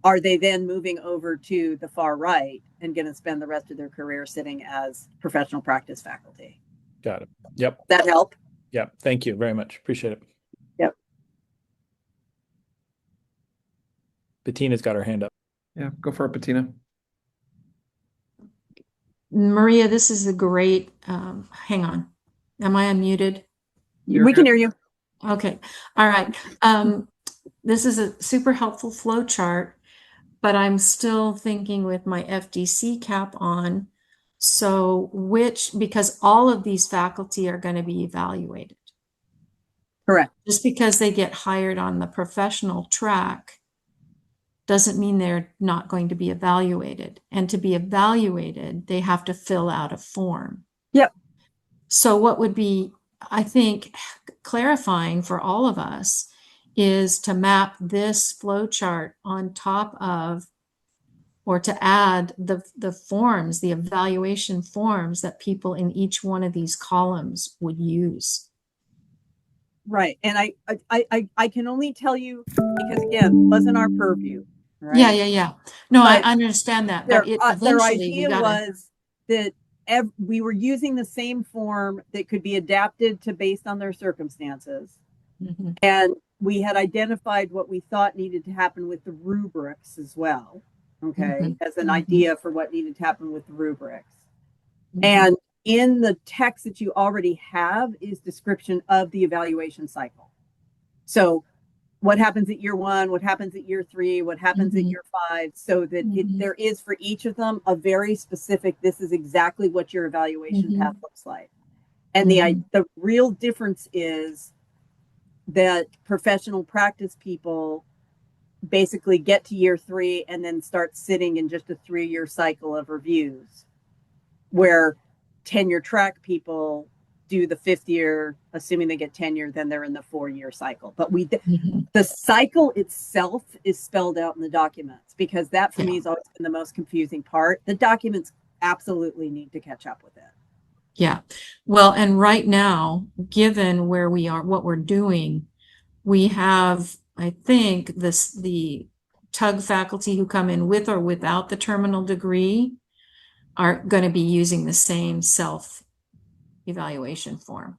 Are they then moving over to the far right and going to spend the rest of their career sitting as professional practice faculty? Got it. Yep. That help? Yep. Thank you very much. Appreciate it. Yep. Bettina's got her hand up. Yeah, go for it, Bettina. Maria, this is a great, hang on. Am I unmuted? We can hear you. Okay. All right. This is a super helpful flow chart, but I'm still thinking with my FDC cap on. So because all of these faculty are going to be evaluated. Correct. Just because they get hired on the professional track doesn't mean they're not going to be evaluated. And to be evaluated, they have to fill out a form. Yep. So what would be, I think, clarifying for all of us is to map this flow chart on top of, or to add the forms, the evaluation forms that people in each one of these columns would use. Right. And I can only tell you because, again, wasn't our purview. Right? Yeah. No, but I understand that. Their, But it their eventually idea was that we were using the same form that could be adapted to based on their circumstances. Mm-hmm. And we had identified what we thought needed to happen with the rubrics as well. Okay. Mm-hmm. As an idea for what needed to happen with the rubrics. Mm-hmm. And in the text that you already have is description of the evaluation cycle. So what happens at year 1, what happens at year 3, what happens at year 5, so that there is for each of them a very specific, this is exactly what your evaluation path looks like. And the real difference is that professional practice people basically get to year 3 and then start sitting in just a 3-year cycle of reviews, where tenure track people do the 5th year, assuming they get tenure, then they're in the 4-year cycle. But the cycle itself is spelled out in the documents, because that for me has always been the most confusing part. The documents absolutely need to catch up with it. Yeah. Well, and right now, given where we are, what we're doing, we have, I think, the TUG faculty who come in with or without the terminal degree are going to be using the same self-evaluation form.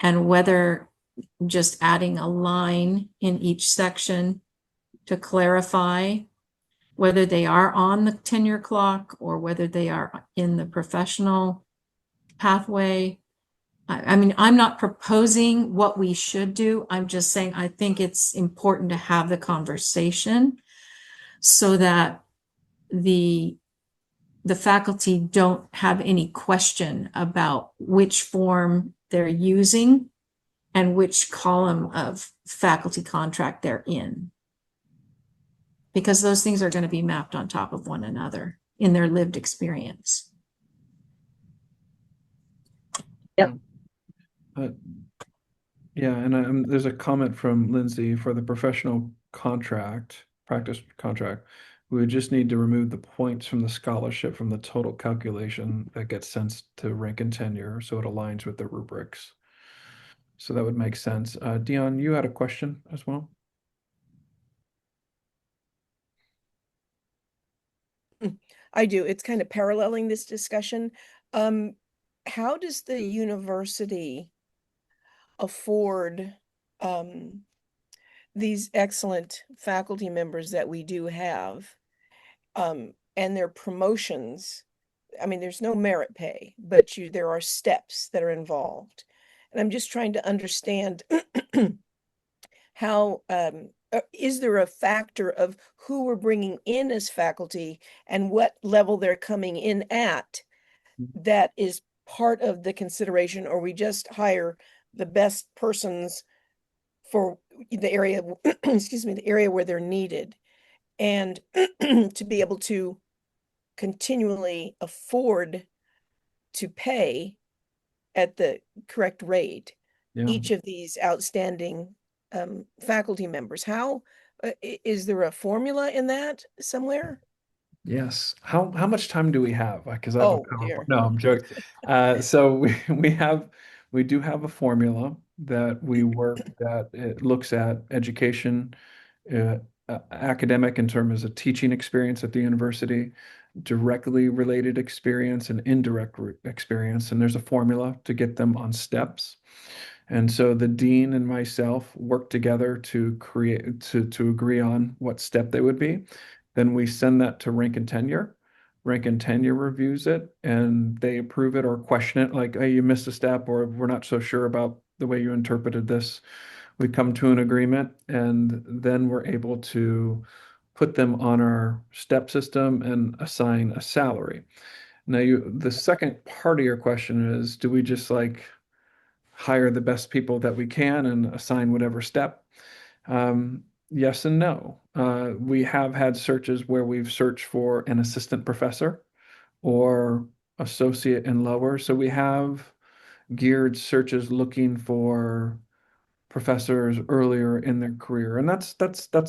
And whether just adding a line in each section to clarify whether they are on the tenure clock or whether they are in the professional pathway. I mean, I'm not proposing what we should do. I'm just saying I think it's important to have the conversation so that the faculty don't have any question about which form they're using and which column of faculty contract they're in. Because those things are going to be mapped on top of one another in their lived experience. Yep. Yeah, and there's a comment from Lindsay for the professional practice contract. We would just need to remove the points from the scholarship from the total calculation that gets sent to rank and tenure, so it aligns with the rubrics. So that would make sense. Dion, you had a question as well? I do. It's kind of paralleling this discussion. How does the university afford these excellent faculty members that we do have, and their promotions? I mean, there's no merit pay, but there are steps that are involved. And I'm just trying to understand how is there a factor of who we're bringing in as faculty and what level they're coming in at that is part of the consideration, or we just hire the best persons for the area, excuse me, the area where they're needed, and to be able to continually afford to pay at the correct rate Yeah. each of these outstanding faculty members. How is there a formula in that somewhere? Yes. How much time do we have? Because I have a Oh, PowerPoint. dear. No, I'm joking. So we do have a formula that we work that it looks at education, uh, academic in terms of teaching experience at the university, directly related experience and indirect experience, and there's a formula to get them on steps. And so the dean and myself work together to create to agree on what step they would be. Then we send that to rank and tenure. Rank and tenure reviews it and they approve it or question it, like, hey, you missed a step, or we're not so sure about the way you interpreted this. We come to an agreement, and then we're able to put them on our step system and assign a salary. Now, the second part of your question is, do we just like hire the best people that we can and assign whatever step? Yes and no. We have had searches where we've searched for an assistant professor or associate and lower. So we have geared searches looking for professors earlier in their career, and that's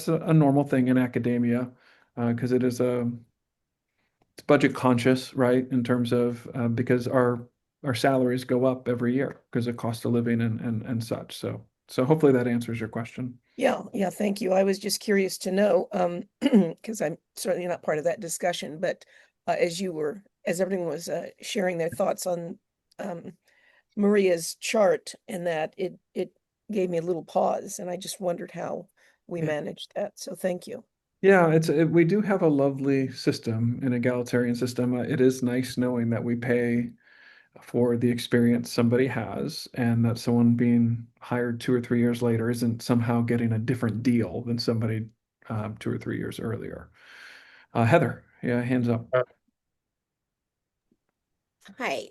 a normal thing in academia because it is it's budget conscious, right? In terms of because our salaries go up every year because of cost of living and such. So hopefully that answers your question. Yeah, thank you. I was just curious to know, because I'm certainly not part of that discussion, but as everyone was sharing their thoughts on um, Maria's chart, and that it gave me a little pause, and I just wondered how we Yeah. managed that. So thank you. Yeah, we do have a lovely system, an egalitarian system. It is nice knowing that we pay for the experience somebody has, and that someone being hired 2 or 3 years later isn't somehow getting a different deal than somebody 2 or 3 years earlier. Heather, yeah, hands up. Hi.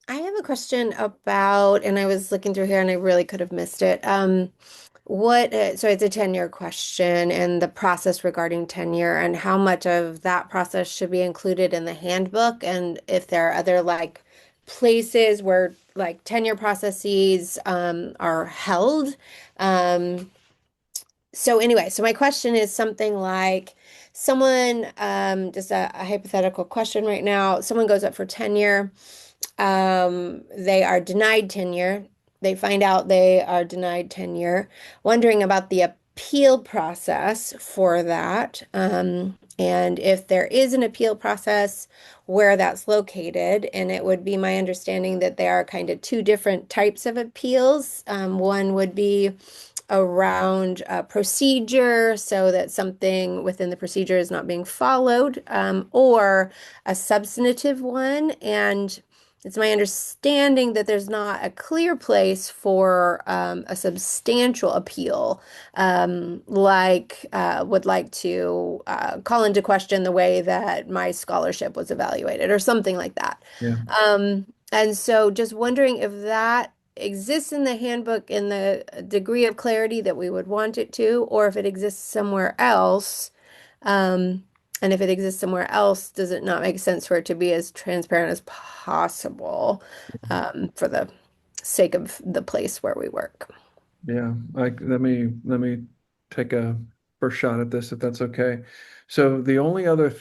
I have a question about, and I was looking through here and I really could have missed it. So it's a tenure question and the process regarding tenure and how much of that process should be included in the handbook, and if there are other like places where like tenure processes are held. Um, so anyway, so my question is something like someone, just a hypothetical question right now, someone goes up for tenure, they are denied tenure. They find out they are denied tenure, wondering about the appeal process for that. And if there is an appeal process, where that's located. And it would be my understanding that there are kind of two different types of appeals. One would be around procedure, so that something within the procedure is not being followed, or a substantive one. And it's my understanding that there's not a clear place for a substantial appeal, would like to call into question the way that my scholarship was evaluated or something like that. Yeah. And so just wondering if that exists in the handbook in the degree of clarity that we would want it to, or if it exists somewhere else. And if it exists somewhere else, does it not make sense for it to be as transparent as possible, for the sake of the place where we work? Yeah, like let me take a first shot at this if that's okay. So the only other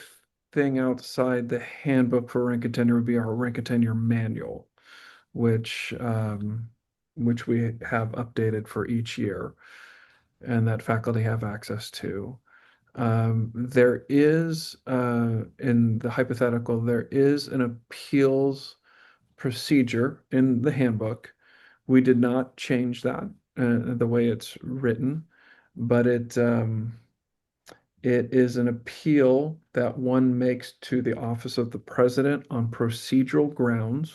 thing outside the handbook for rank and tenure would be our rank and tenure manual, which which we have updated for each year and that faculty have access to. There is, in the hypothetical, there is an appeals procedure in the handbook. We did not change that, the way it's written, but it is an appeal that one makes to the office of the president on procedural grounds,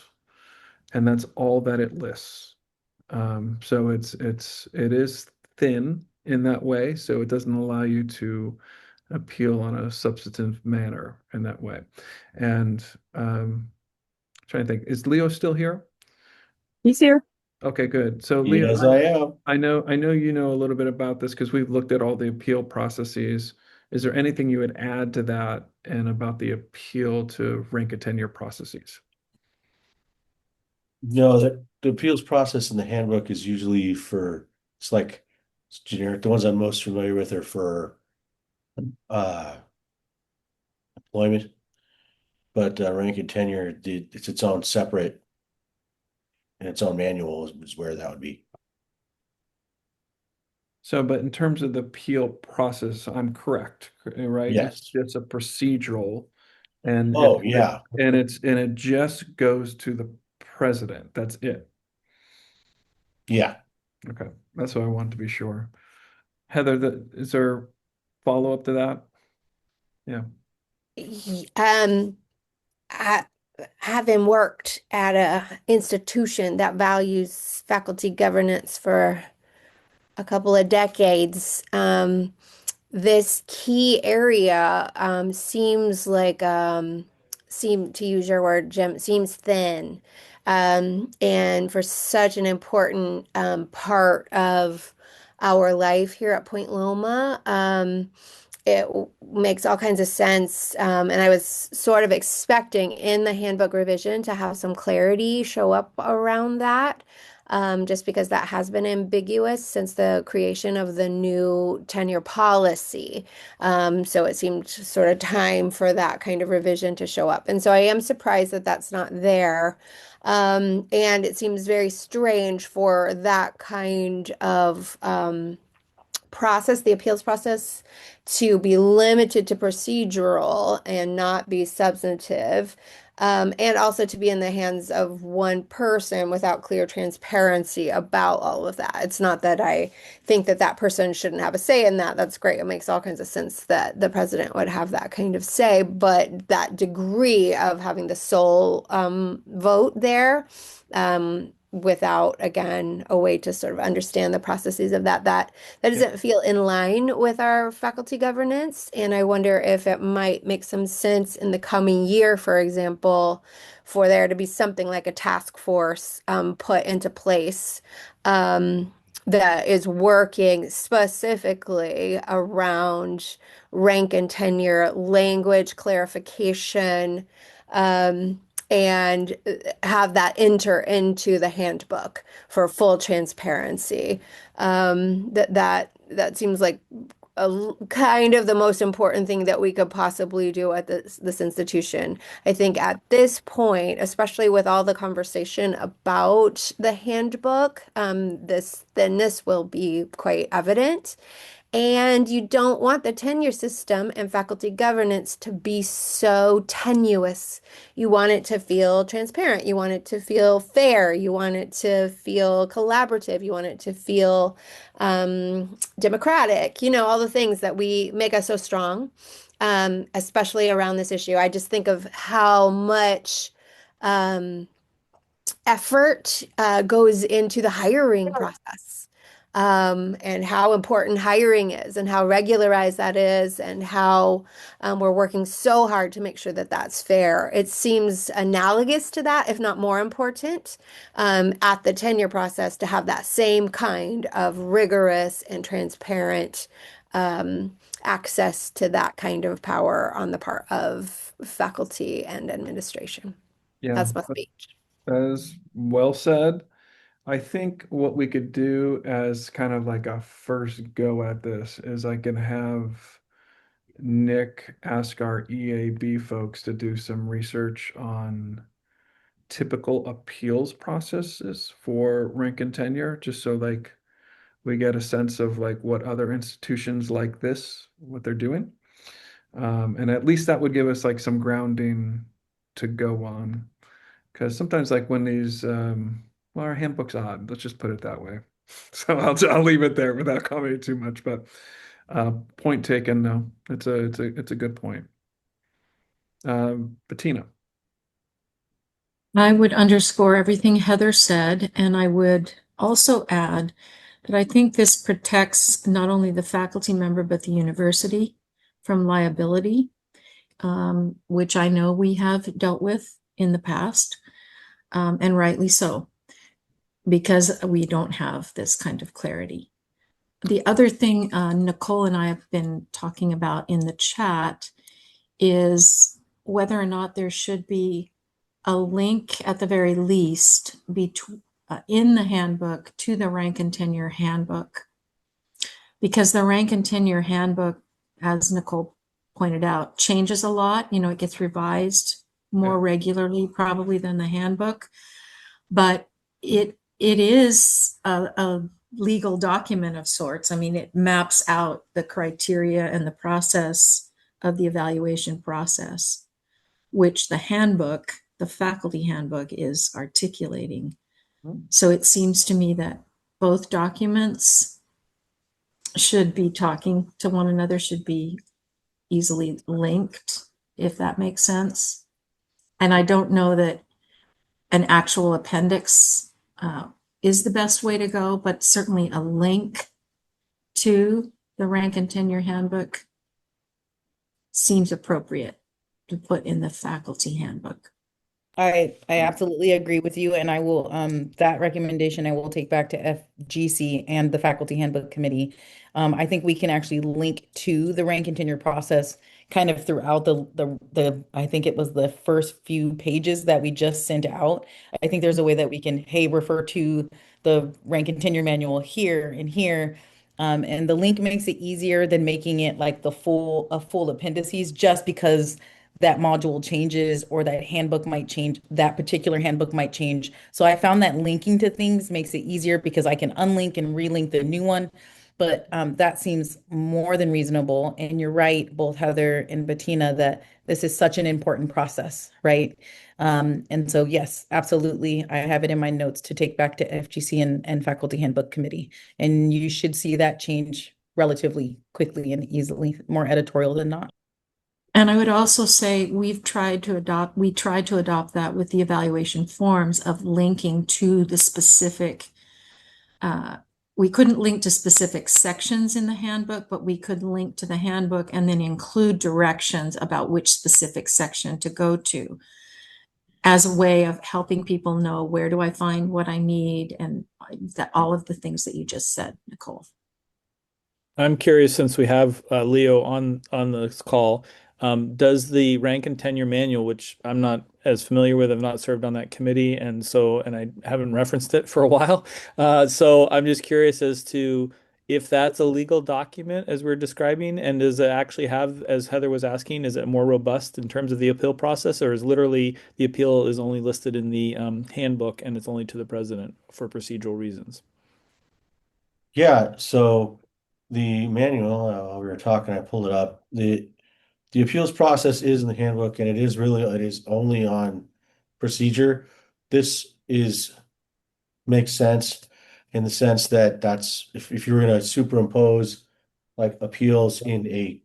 and that's all that it lists. So it is thin in that way, so it doesn't allow you to appeal on a substantive manner in that way. And trying to think, is Leo still here? He's here. Okay, good. So Leo, Yes, I am. I know you know a little bit about this because we've looked at all the appeal processes. Is there anything you would add to that and about the appeal to rank and tenure processes? No, the appeals process in the handbook is usually it's like it's generic. The ones I'm most familiar with are for uh employment, but rank and tenure, it's its own separate and its own manual is where that would be. So, but in terms of the appeal process, I'm correct, right? It's Yes. just a procedural and Oh, yeah. and it just goes to the president. That's it. Yeah. Okay. That's what I want to be sure. Heather, is there follow-up to that? Yeah. I, having worked at a institution that values faculty governance for a couple of decades, this key area seems like seem to use your word, Jim, seems thin. And for such an important part of our life here at Point Loma, makes all kinds of sense. And I was sort of expecting in the handbook revision to have some clarity show up around that, just because that has been ambiguous since the creation of the new tenure policy. So it seemed sort of time for that kind of revision to show up. And so I am surprised that that's not there. And it seems very strange for that kind of process, the appeals process, to be limited to procedural and not be substantive, and also to be in the hands of one person without clear transparency about all of that. It's not that I think that that person shouldn't have a say in that. That's great. It makes all kinds of sense that the president would have that kind of say, but that degree of having the sole vote there, without, again, a way to sort of understand the processes of that doesn't feel in line with our faculty governance. And I wonder if it might make some sense in the coming year, for example, for there to be something like a task force put into place that is working specifically around rank and tenure, language clarification, and have that enter into the handbook for full transparency. That seems like kind of the most important thing that we could possibly do at this institution. I think at this point, especially with all the conversation about the handbook, this thinness will be quite evident. And you don't want the tenure system and faculty governance to be so tenuous. You want it to feel transparent. You want it to feel fair. You want it to feel collaborative. You want it to feel democratic. You know, all the things that we make us so strong, especially around this issue. I just think of how much effort goes into the hiring process, and how important hiring is, and how regularized that is, and how we're working so hard to make sure that that's fair. It seems analogous to that, if not more important, at the tenure process to have that same kind of rigorous and transparent access to that kind of power on the part of faculty and administration. Yeah, That's my speech. that is well said. I think what we could do as kind of like a first go at this is I can have Nick ask our EAB folks to do some research on typical appeals processes for rank and tenure, just so like we get a sense of like what other institutions like this, what they're doing. And at least that would give us like some grounding to go on. Because sometimes like when these, well, our handbook's odd, let's just put it that way. So I'll leave it there without commenting too much, but point taken, no, it's a good point. Bettina. I would underscore everything Heather said, and I would also add that I think this protects not only the faculty member, but the university from liability, which I know we have dealt with in the past, and rightly so, because we don't have this kind of clarity. The other thing Nicole and I have been talking about in the chat is whether or not there should be a link at the very least in the handbook to the rank and tenure handbook. Because the rank and tenure handbook, as Nicole pointed out, changes a lot. You know, it gets revised more regularly probably than the handbook, but it is a legal document of sorts. I mean, it maps out the criteria and the process of the evaluation process, which the handbook, the faculty handbook, is articulating. So it seems to me that both documents should be talking to one another, should be easily linked, if that makes sense. And I don't know that an actual appendix is the best way to go, but certainly a link to the rank and tenure handbook seems appropriate to put in the faculty handbook. I absolutely agree with you, and I will that recommendation I will take back to FGC and the Faculty Handbook Committee. I think we can actually link to the rank and tenure process kind of throughout the I think it was the first few pages that we just sent out. I think there's a way that we can, hey, refer to the rank and tenure manual here and here. And the link makes it easier than making it like a full appendices, just because that module changes or that handbook might change, that particular handbook might change. So I found that linking to things makes it easier because I can unlink and relink the new one. But that seems more than reasonable. And you're right, both Heather and Bettina, that this is such an important process, right? And so, yes, absolutely. I have it in my notes to take back to FGC and Faculty Handbook Committee. And you should see that change relatively quickly and easily, more editorial than not. And I would also say we tried to adopt that with the evaluation forms of linking to the specific, we couldn't link to specific sections in the handbook, but we could link to the handbook and then include directions about which specific section to go to as a way of helping people know where do I find what I need, and that all of the things that you just said, Nicole. I'm curious, since we have Leo on this call, does the rank and tenure manual, which I'm not as familiar with, I've not served on that committee, and I haven't referenced it for a while. So I'm just curious as to if that's a legal document as we're describing, and does it actually have, as Heather was asking, is it more robust in terms of the appeal process, or is literally the appeal is only listed in the handbook and it's only to the president for procedural reasons? Yeah, so the manual, we were talking, I pulled it up. The appeals process is in the handbook, and it is only on procedure. This makes sense in the sense that that's if you're going to superimpose like appeals in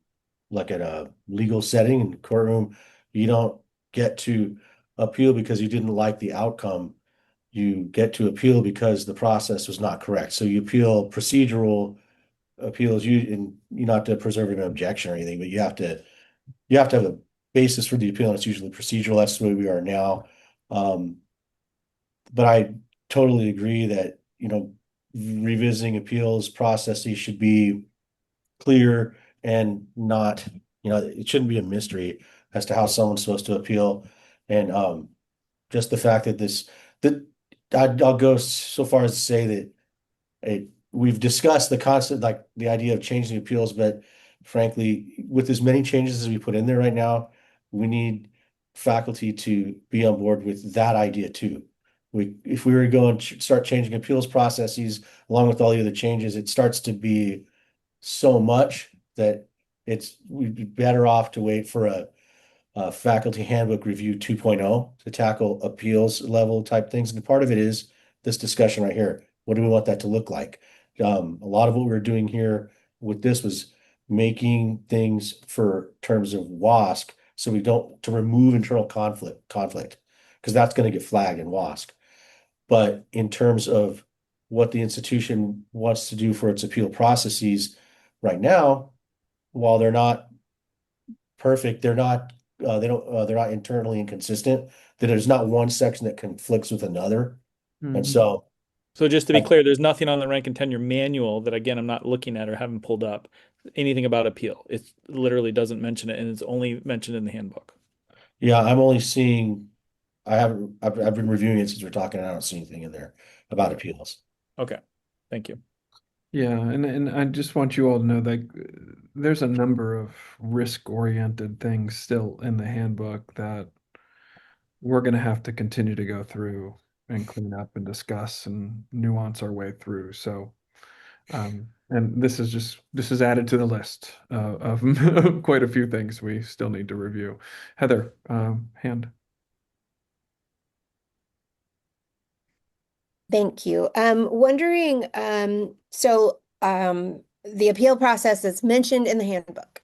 at a legal setting in the courtroom, you don't get to appeal because you didn't like the outcome. You get to appeal because the process was not correct. So you appeal procedural appeals, you not to preserve an objection or anything, but you have to have a basis for the appeal, and it's usually procedural. That's the way we are now. But I totally agree that, revisiting appeals processes should be clear and not, it shouldn't be a mystery as to how someone's supposed to appeal. And just the fact that I'll go so far as to say that we've discussed the constant, like the idea of changing appeals, but frankly, with as many changes as we put in there right now, we need faculty to be on board with that idea too. if we were to go and start changing appeals processes along with all the other changes, it starts to be so much that we'd be better off to wait for a faculty handbook review 2.0 to tackle appeals level type things. And part of it is this discussion right here. What do we want that to look like? A lot of what we were doing here with this was making things for terms of WASC, so we don't to remove internal conflict, because that's going to get flagged in WASC. But in terms of what the institution wants to do for its appeal processes right now, while they're not perfect, they're not internally inconsistent. That there's not one section that conflicts with another. And so So just to be clear, there's nothing on the rank and tenure manual that, again, I'm not looking at or haven't pulled up anything about appeal. It literally doesn't mention it, and it's only mentioned in the handbook. yeah, I'm only seeing I've been reviewing it since we're talking, and I don't see anything in there about appeals. Okay, thank you. Yeah, and I just want you all to know that there's a number of risk-oriented things still in the handbook that we're going to have to continue to go through and clean up and discuss and nuance our way through. So, and this is added to the list of quite a few things we still need to review. Heather, hand. Thank you. Wondering, the appeal process is mentioned in the handbook,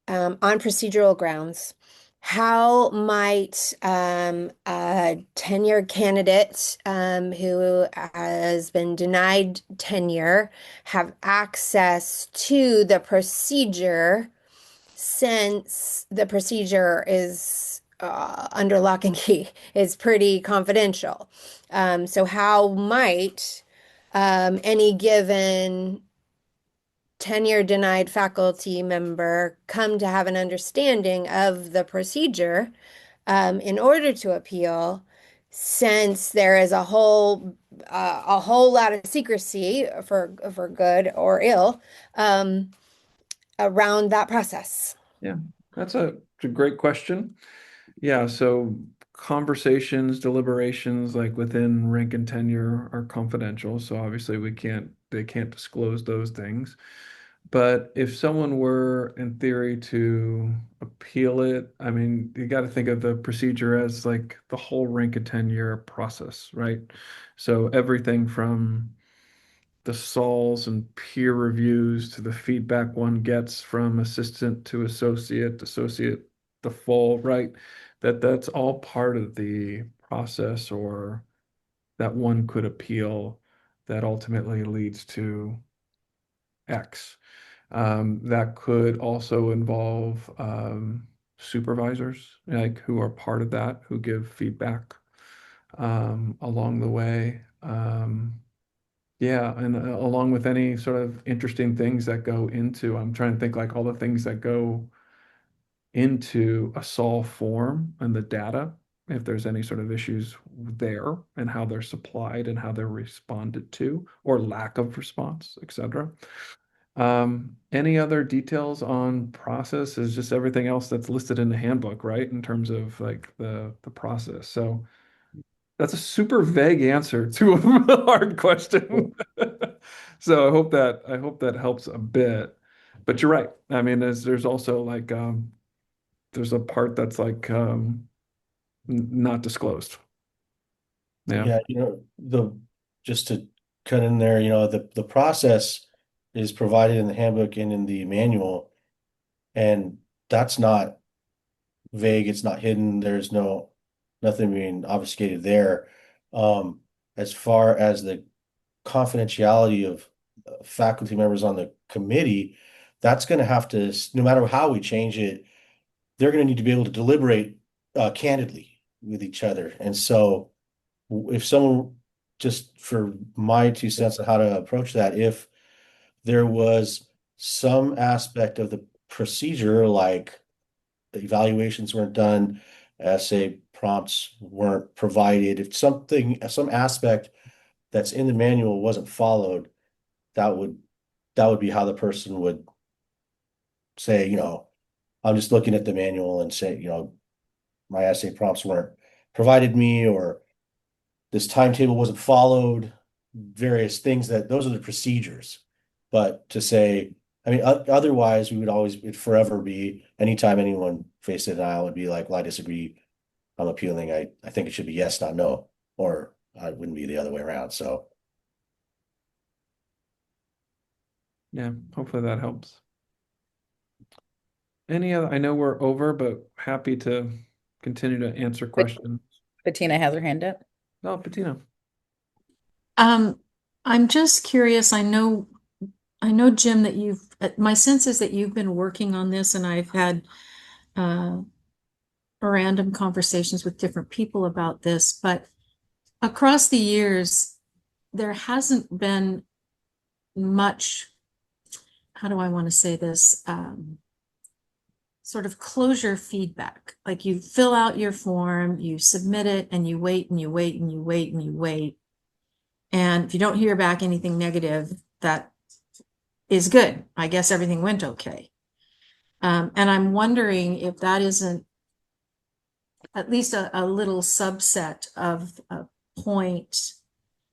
on procedural grounds. How might a tenure candidate who has been denied tenure have access to the procedure, since the procedure is under lock and key, is pretty confidential? So how might any given tenure denied faculty member come to have an understanding of the procedure in order to appeal, since there is a whole lot of secrecy, for good or ill, around that process? Yeah, that's a great question. Yeah, so conversations, deliberations like within rank and tenure are confidential, so obviously they can't disclose those things. But if someone were in theory to appeal it, I mean, you got to think of the procedure as like the whole rank and tenure process, right? So everything from the sols and peer reviews to the feedback one gets from assistant to associate the full, right? That's all part of the process, or that one could appeal that ultimately leads to X. That could also involve supervisors, like who are part of that, who give feedback along the way. Yeah, and along with any sort of interesting things that go into, I'm trying to think like all the things that go into a sol form and the data, if there's any sort of issues there and how they're supplied and how they're responded to, or lack of response, etc. Any other details on process is just everything else that's listed in the handbook, right? In terms of like the process. So that's a super vague answer to a hard question. So I hope that helps a bit. But you're right. I mean, there's also like there's a part that's like not disclosed. Yeah. Yeah, just to cut in there, the process is provided in the handbook and in the manual, and that's not vague, it's not hidden, there's nothing being obfuscated there. As far as the confidentiality of faculty members on the committee, that's going to have to, no matter how we change it, they're going to need to be able to deliberate candidly with each other. And so if someone, just for my 2 cents on how to approach that, if there was some aspect of the procedure, like the evaluations weren't done, essay prompts weren't provided, if some aspect that's in the manual wasn't followed, that would be how the person would say, I'm just looking at the manual and say, my essay prompts weren't provided me, or this timetable wasn't followed, various things those are the procedures. But to say, I mean, otherwise we would always, it'd forever be, anytime anyone faced a denial, would be like, well, I disagree. I'm appealing. I think it should be yes, not no, or it wouldn't be the other way around. So Yeah, hopefully that helps. Any other, I know we're over, but happy to continue to answer questions. Bettina has her hand up. Oh, Bettina. I'm just curious. I know, Jim, that my sense is that you've been working on this, and I've had random conversations with different people about this, but across the years, there hasn't been much, how do I want to say this? Sort of closure feedback. Like, you fill out your form, you submit it, and you wait and you wait and you wait and you wait. And if you don't hear back anything negative, that is good. I guess everything went okay. And I'm wondering if that isn't at least a little subset of a point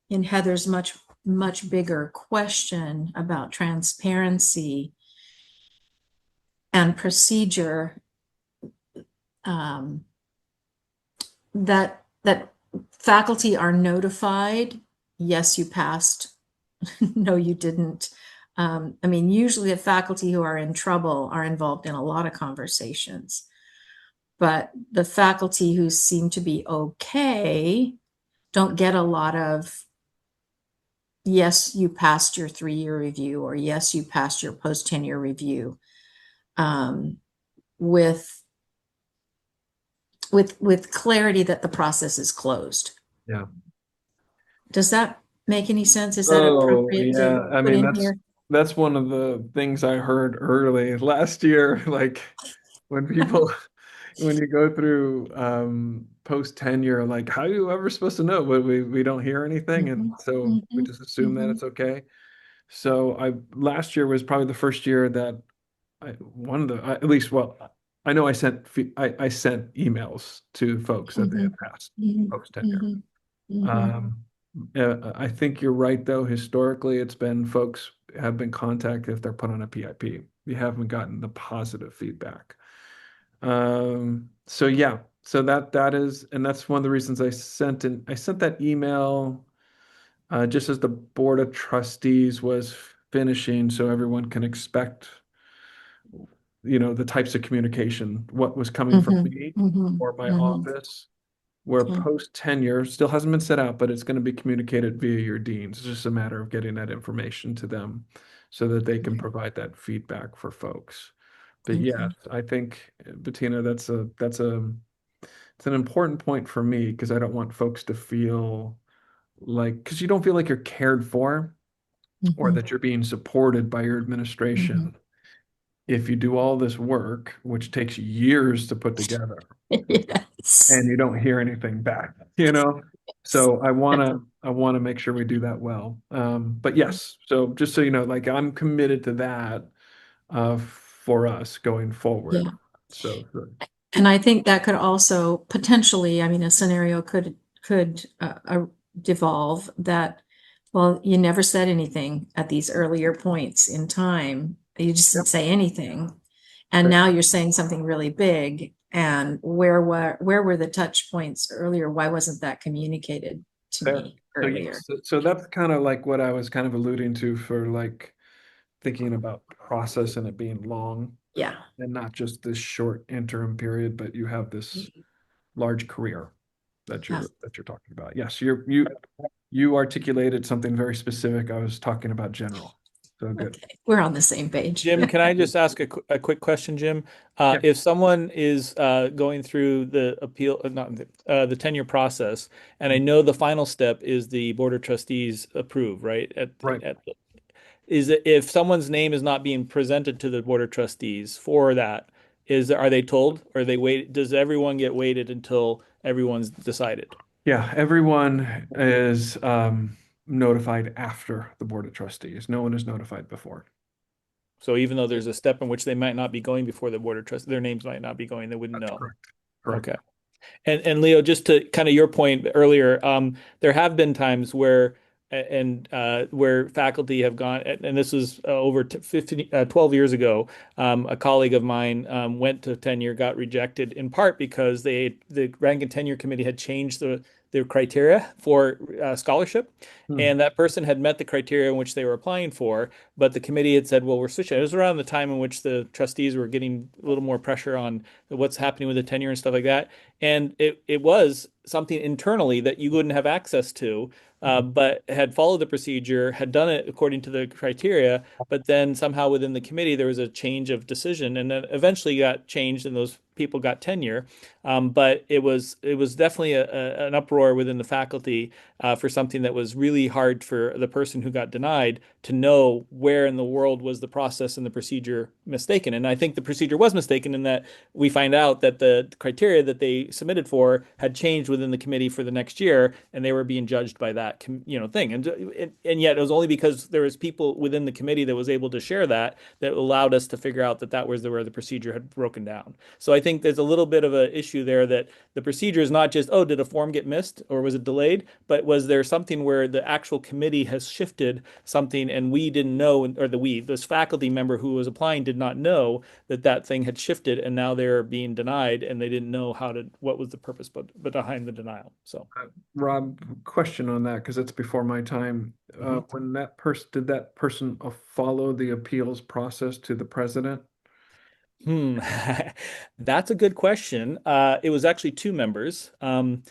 in Heather's much bigger question about transparency and procedure, that faculty are notified. Yes, you passed. No, you didn't. I mean, usually the faculty who are in trouble are involved in a lot of conversations, but the faculty who seem to be okay don't get a lot of, yes, you passed your 3-year review, or yes, you passed your post-tenure review, with clarity that the process is closed. Yeah. Does that make any sense? Is that Oh, appropriate yeah. to I put mean, in here? that's one of the things I heard early last year. Like, when people, when you go through post tenure, like, how are you ever supposed to know? But we don't hear anything, and so we just assume that it's okay. So last year was probably the first year that one of the at least, well, I know I sent emails to folks that they had passed post tenure. I think you're right, though. Historically, it's been folks have been contacted if they're put on a PIP. You haven't gotten the positive feedback. So yeah, so that is, and that's one of the reasons I sent that email just as the board of trustees was finishing, so everyone can expect, the types of communication, what was coming from me or my office, where post tenure still hasn't been set out, but it's going to be communicated via your deans. It's just a matter of getting that information to them so that they can provide that feedback for folks. But yes, I think, Bettina, it's an important point for me, because I don't want folks to feel like, because you don't feel like you're cared for or that you're being supported by your administration if you do all this work, which takes years to put together, Yes. and you don't hear anything back, So I want to make sure we do that well. But yes, so just so you know, like, I'm committed to that for us going forward. Yeah. So And I think that could also potentially, I mean, a scenario could devolve that, well, you never said anything at these earlier points in time. You just didn't say anything. And now you're saying something really big. And where were the touch points earlier? Why wasn't that communicated to me earlier? So that's kind of like what I was kind of alluding to, for like thinking about process and it being long. Yeah. And not just this short interim period, but you have this large career that you're talking about. Yes, you articulated something very specific. I was talking about general. So good. Okay. We're on the same page. Jim, can I just ask a quick question, Jim? If someone is going through the appeal, not the tenure process, and I know the final step is the board of trustees approve, right? Is it, if someone's name is not being presented to the board of trustees for that, are they told, or does everyone get waited until everyone's decided? Yeah, everyone is notified after the board of trustees. No one is notified before. So even though there's a step in which they might not be going before the board of trustees, their names might not be going, they wouldn't know. Correct. Okay. And Leo, just to kind of your point earlier, there have been times where where faculty have gone, and this was over 12 years ago. A colleague of mine went to tenure, got rejected in part because the rank and tenure committee had changed the criteria for scholarship, Hmm. and that person had met the criteria in which they were applying for, but the committee had said, "Well, we're switching." It was around the time in which the trustees were getting a little more pressure on what's happening with the tenure and stuff like that, and it was something internally that you wouldn't have access to, but had followed the procedure, had done it according to the criteria, but then somehow within the committee there was a change of decision, and then eventually got changed, and those people got tenure. But it was definitely an uproar within the faculty for something that was really hard for the person who got denied to know where in the world was the process and the procedure mistaken. And I think the procedure was mistaken in that we find out that the criteria that they submitted for had changed within the committee for the next year, and they were being judged by that, thing. And yet it was only because there was people within the committee that was able to share that allowed us to figure out that that was where the procedure had broken down. So I think there's a little bit of an issue there that the procedure is not just, oh, did a form get missed or was it delayed, but was there something where the actual committee has shifted something and we didn't know, or this faculty member who was applying did not know that that thing had shifted, and now they're being denied and they didn't know what was the purpose but behind the denial. So Rob, question on that because it's before my time. When that person did that person follow the appeals process to the president? Hmm, that's a good question. It was actually two members. Basically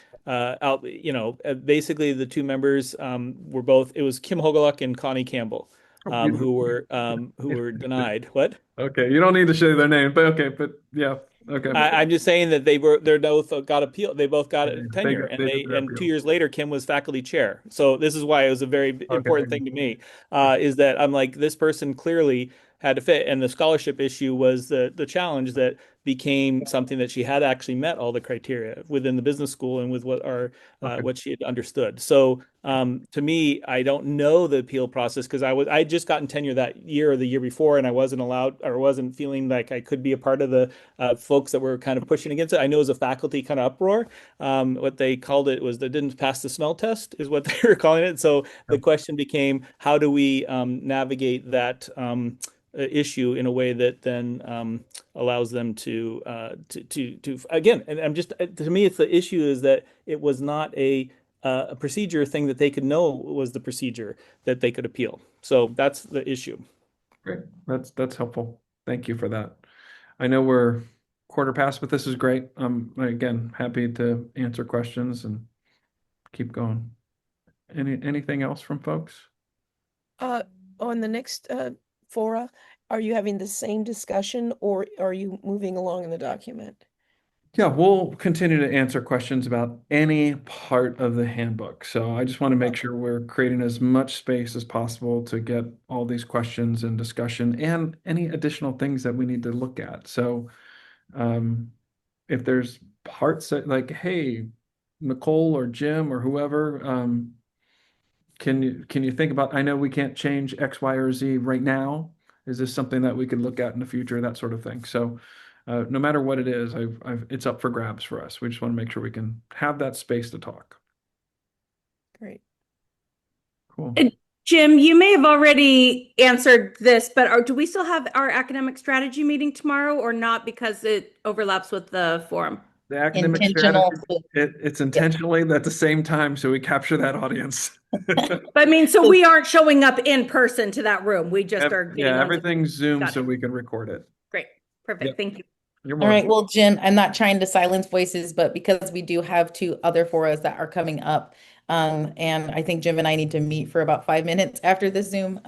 the two members were both. It was Kim Hogeluck and Connie Campbell, Oh, you who were denied. What? okay, you don't need to say their name, but okay, but yeah, okay. I'm just saying that they're both got appeal. They both got They tenure, got and they did their 2 appeal. years later, Kim was faculty chair. So this is why it was a very Okay. important thing to me. Is that I'm like, this person clearly had to fit, and the scholarship issue was the challenge that became something that she had actually met all the criteria within the business school and with Okay. what she had understood. So to me, I don't know the appeal process because I had just gotten tenure that year or the year before, and I wasn't allowed or wasn't feeling like I could be a part of the folks that were kind of pushing against it. I know it was a faculty kind of uproar. What they called it was they didn't pass the smell test, is what they were calling it. So the question became, how do we navigate that issue in a way that then allows them to again? And I'm just to me, it's the issue is that it was not a procedure thing that they could know was the procedure that they could appeal. So that's the issue. Great. That's helpful. Thank you for that. I know we're quarter past, but this is great. I'm again happy to answer questions and keep going. Anything else from folks? On the next fora, are you having the same discussion or are you moving along in the document? Yeah, we'll continue to answer questions about any part of the handbook. So I just want to make sure we're creating as much space as possible to get all these questions and discussion and any additional things that we need to look at. So if there's parts that like, hey, Nicole or Jim or whoever, can you think about, I know we can't change X, Y, or Z right now. Is this something that we could look at in the future, that sort of thing? So no matter what it is, it's up for grabs for us. We just want to make sure we can have that space to talk. Great. Cool. And Jim, you may have already answered this, but do we still have our academic strategy meeting tomorrow or not because it overlaps with the forum? The academic Intentional. strategy, it's intentionally at the same time, so we capture that audience. But I mean, so we aren't showing up in person to that room. We just are getting Yeah, on everything's Zoom, Got so it. we can record it. Great. Perfect. Yep. Thank you. You're All right, welcome. well, Jen, I'm not trying to silence voices, but because we do have two other forums that are coming up, and I think Jim and I need to meet for about 5 minutes after this Zoom,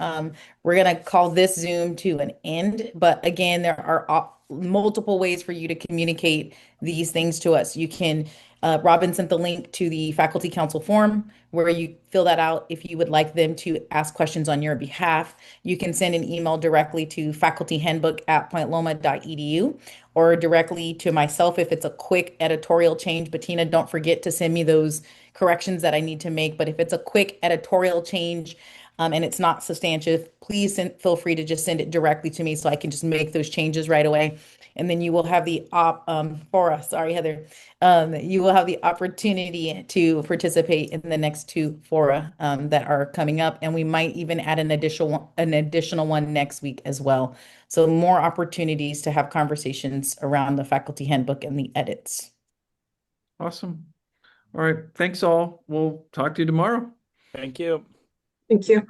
we're gonna call this Zoom to an end. But again, there are multiple ways for you to communicate these things to us. You can, Robin sent the link to the faculty council form where you fill that out if you would like them to ask questions on your behalf. You can send an email directly to facultyhandbook@pointloma.edu or directly to myself if it's a quick editorial change. Bettina, don't forget to send me those corrections that I need to make. But if it's a quick editorial change, and it's not substantive, please feel free to just send it directly to me so I can just make those changes right away. And then you will have the Fora, sorry, Heather. You will have the opportunity to participate in the next two Fora that are coming up. And we might even add an additional one next week as well. So more opportunities to have conversations around the faculty handbook and the edits. Awesome. All right. Thanks all. We'll talk to you tomorrow. Thank you. Thank you.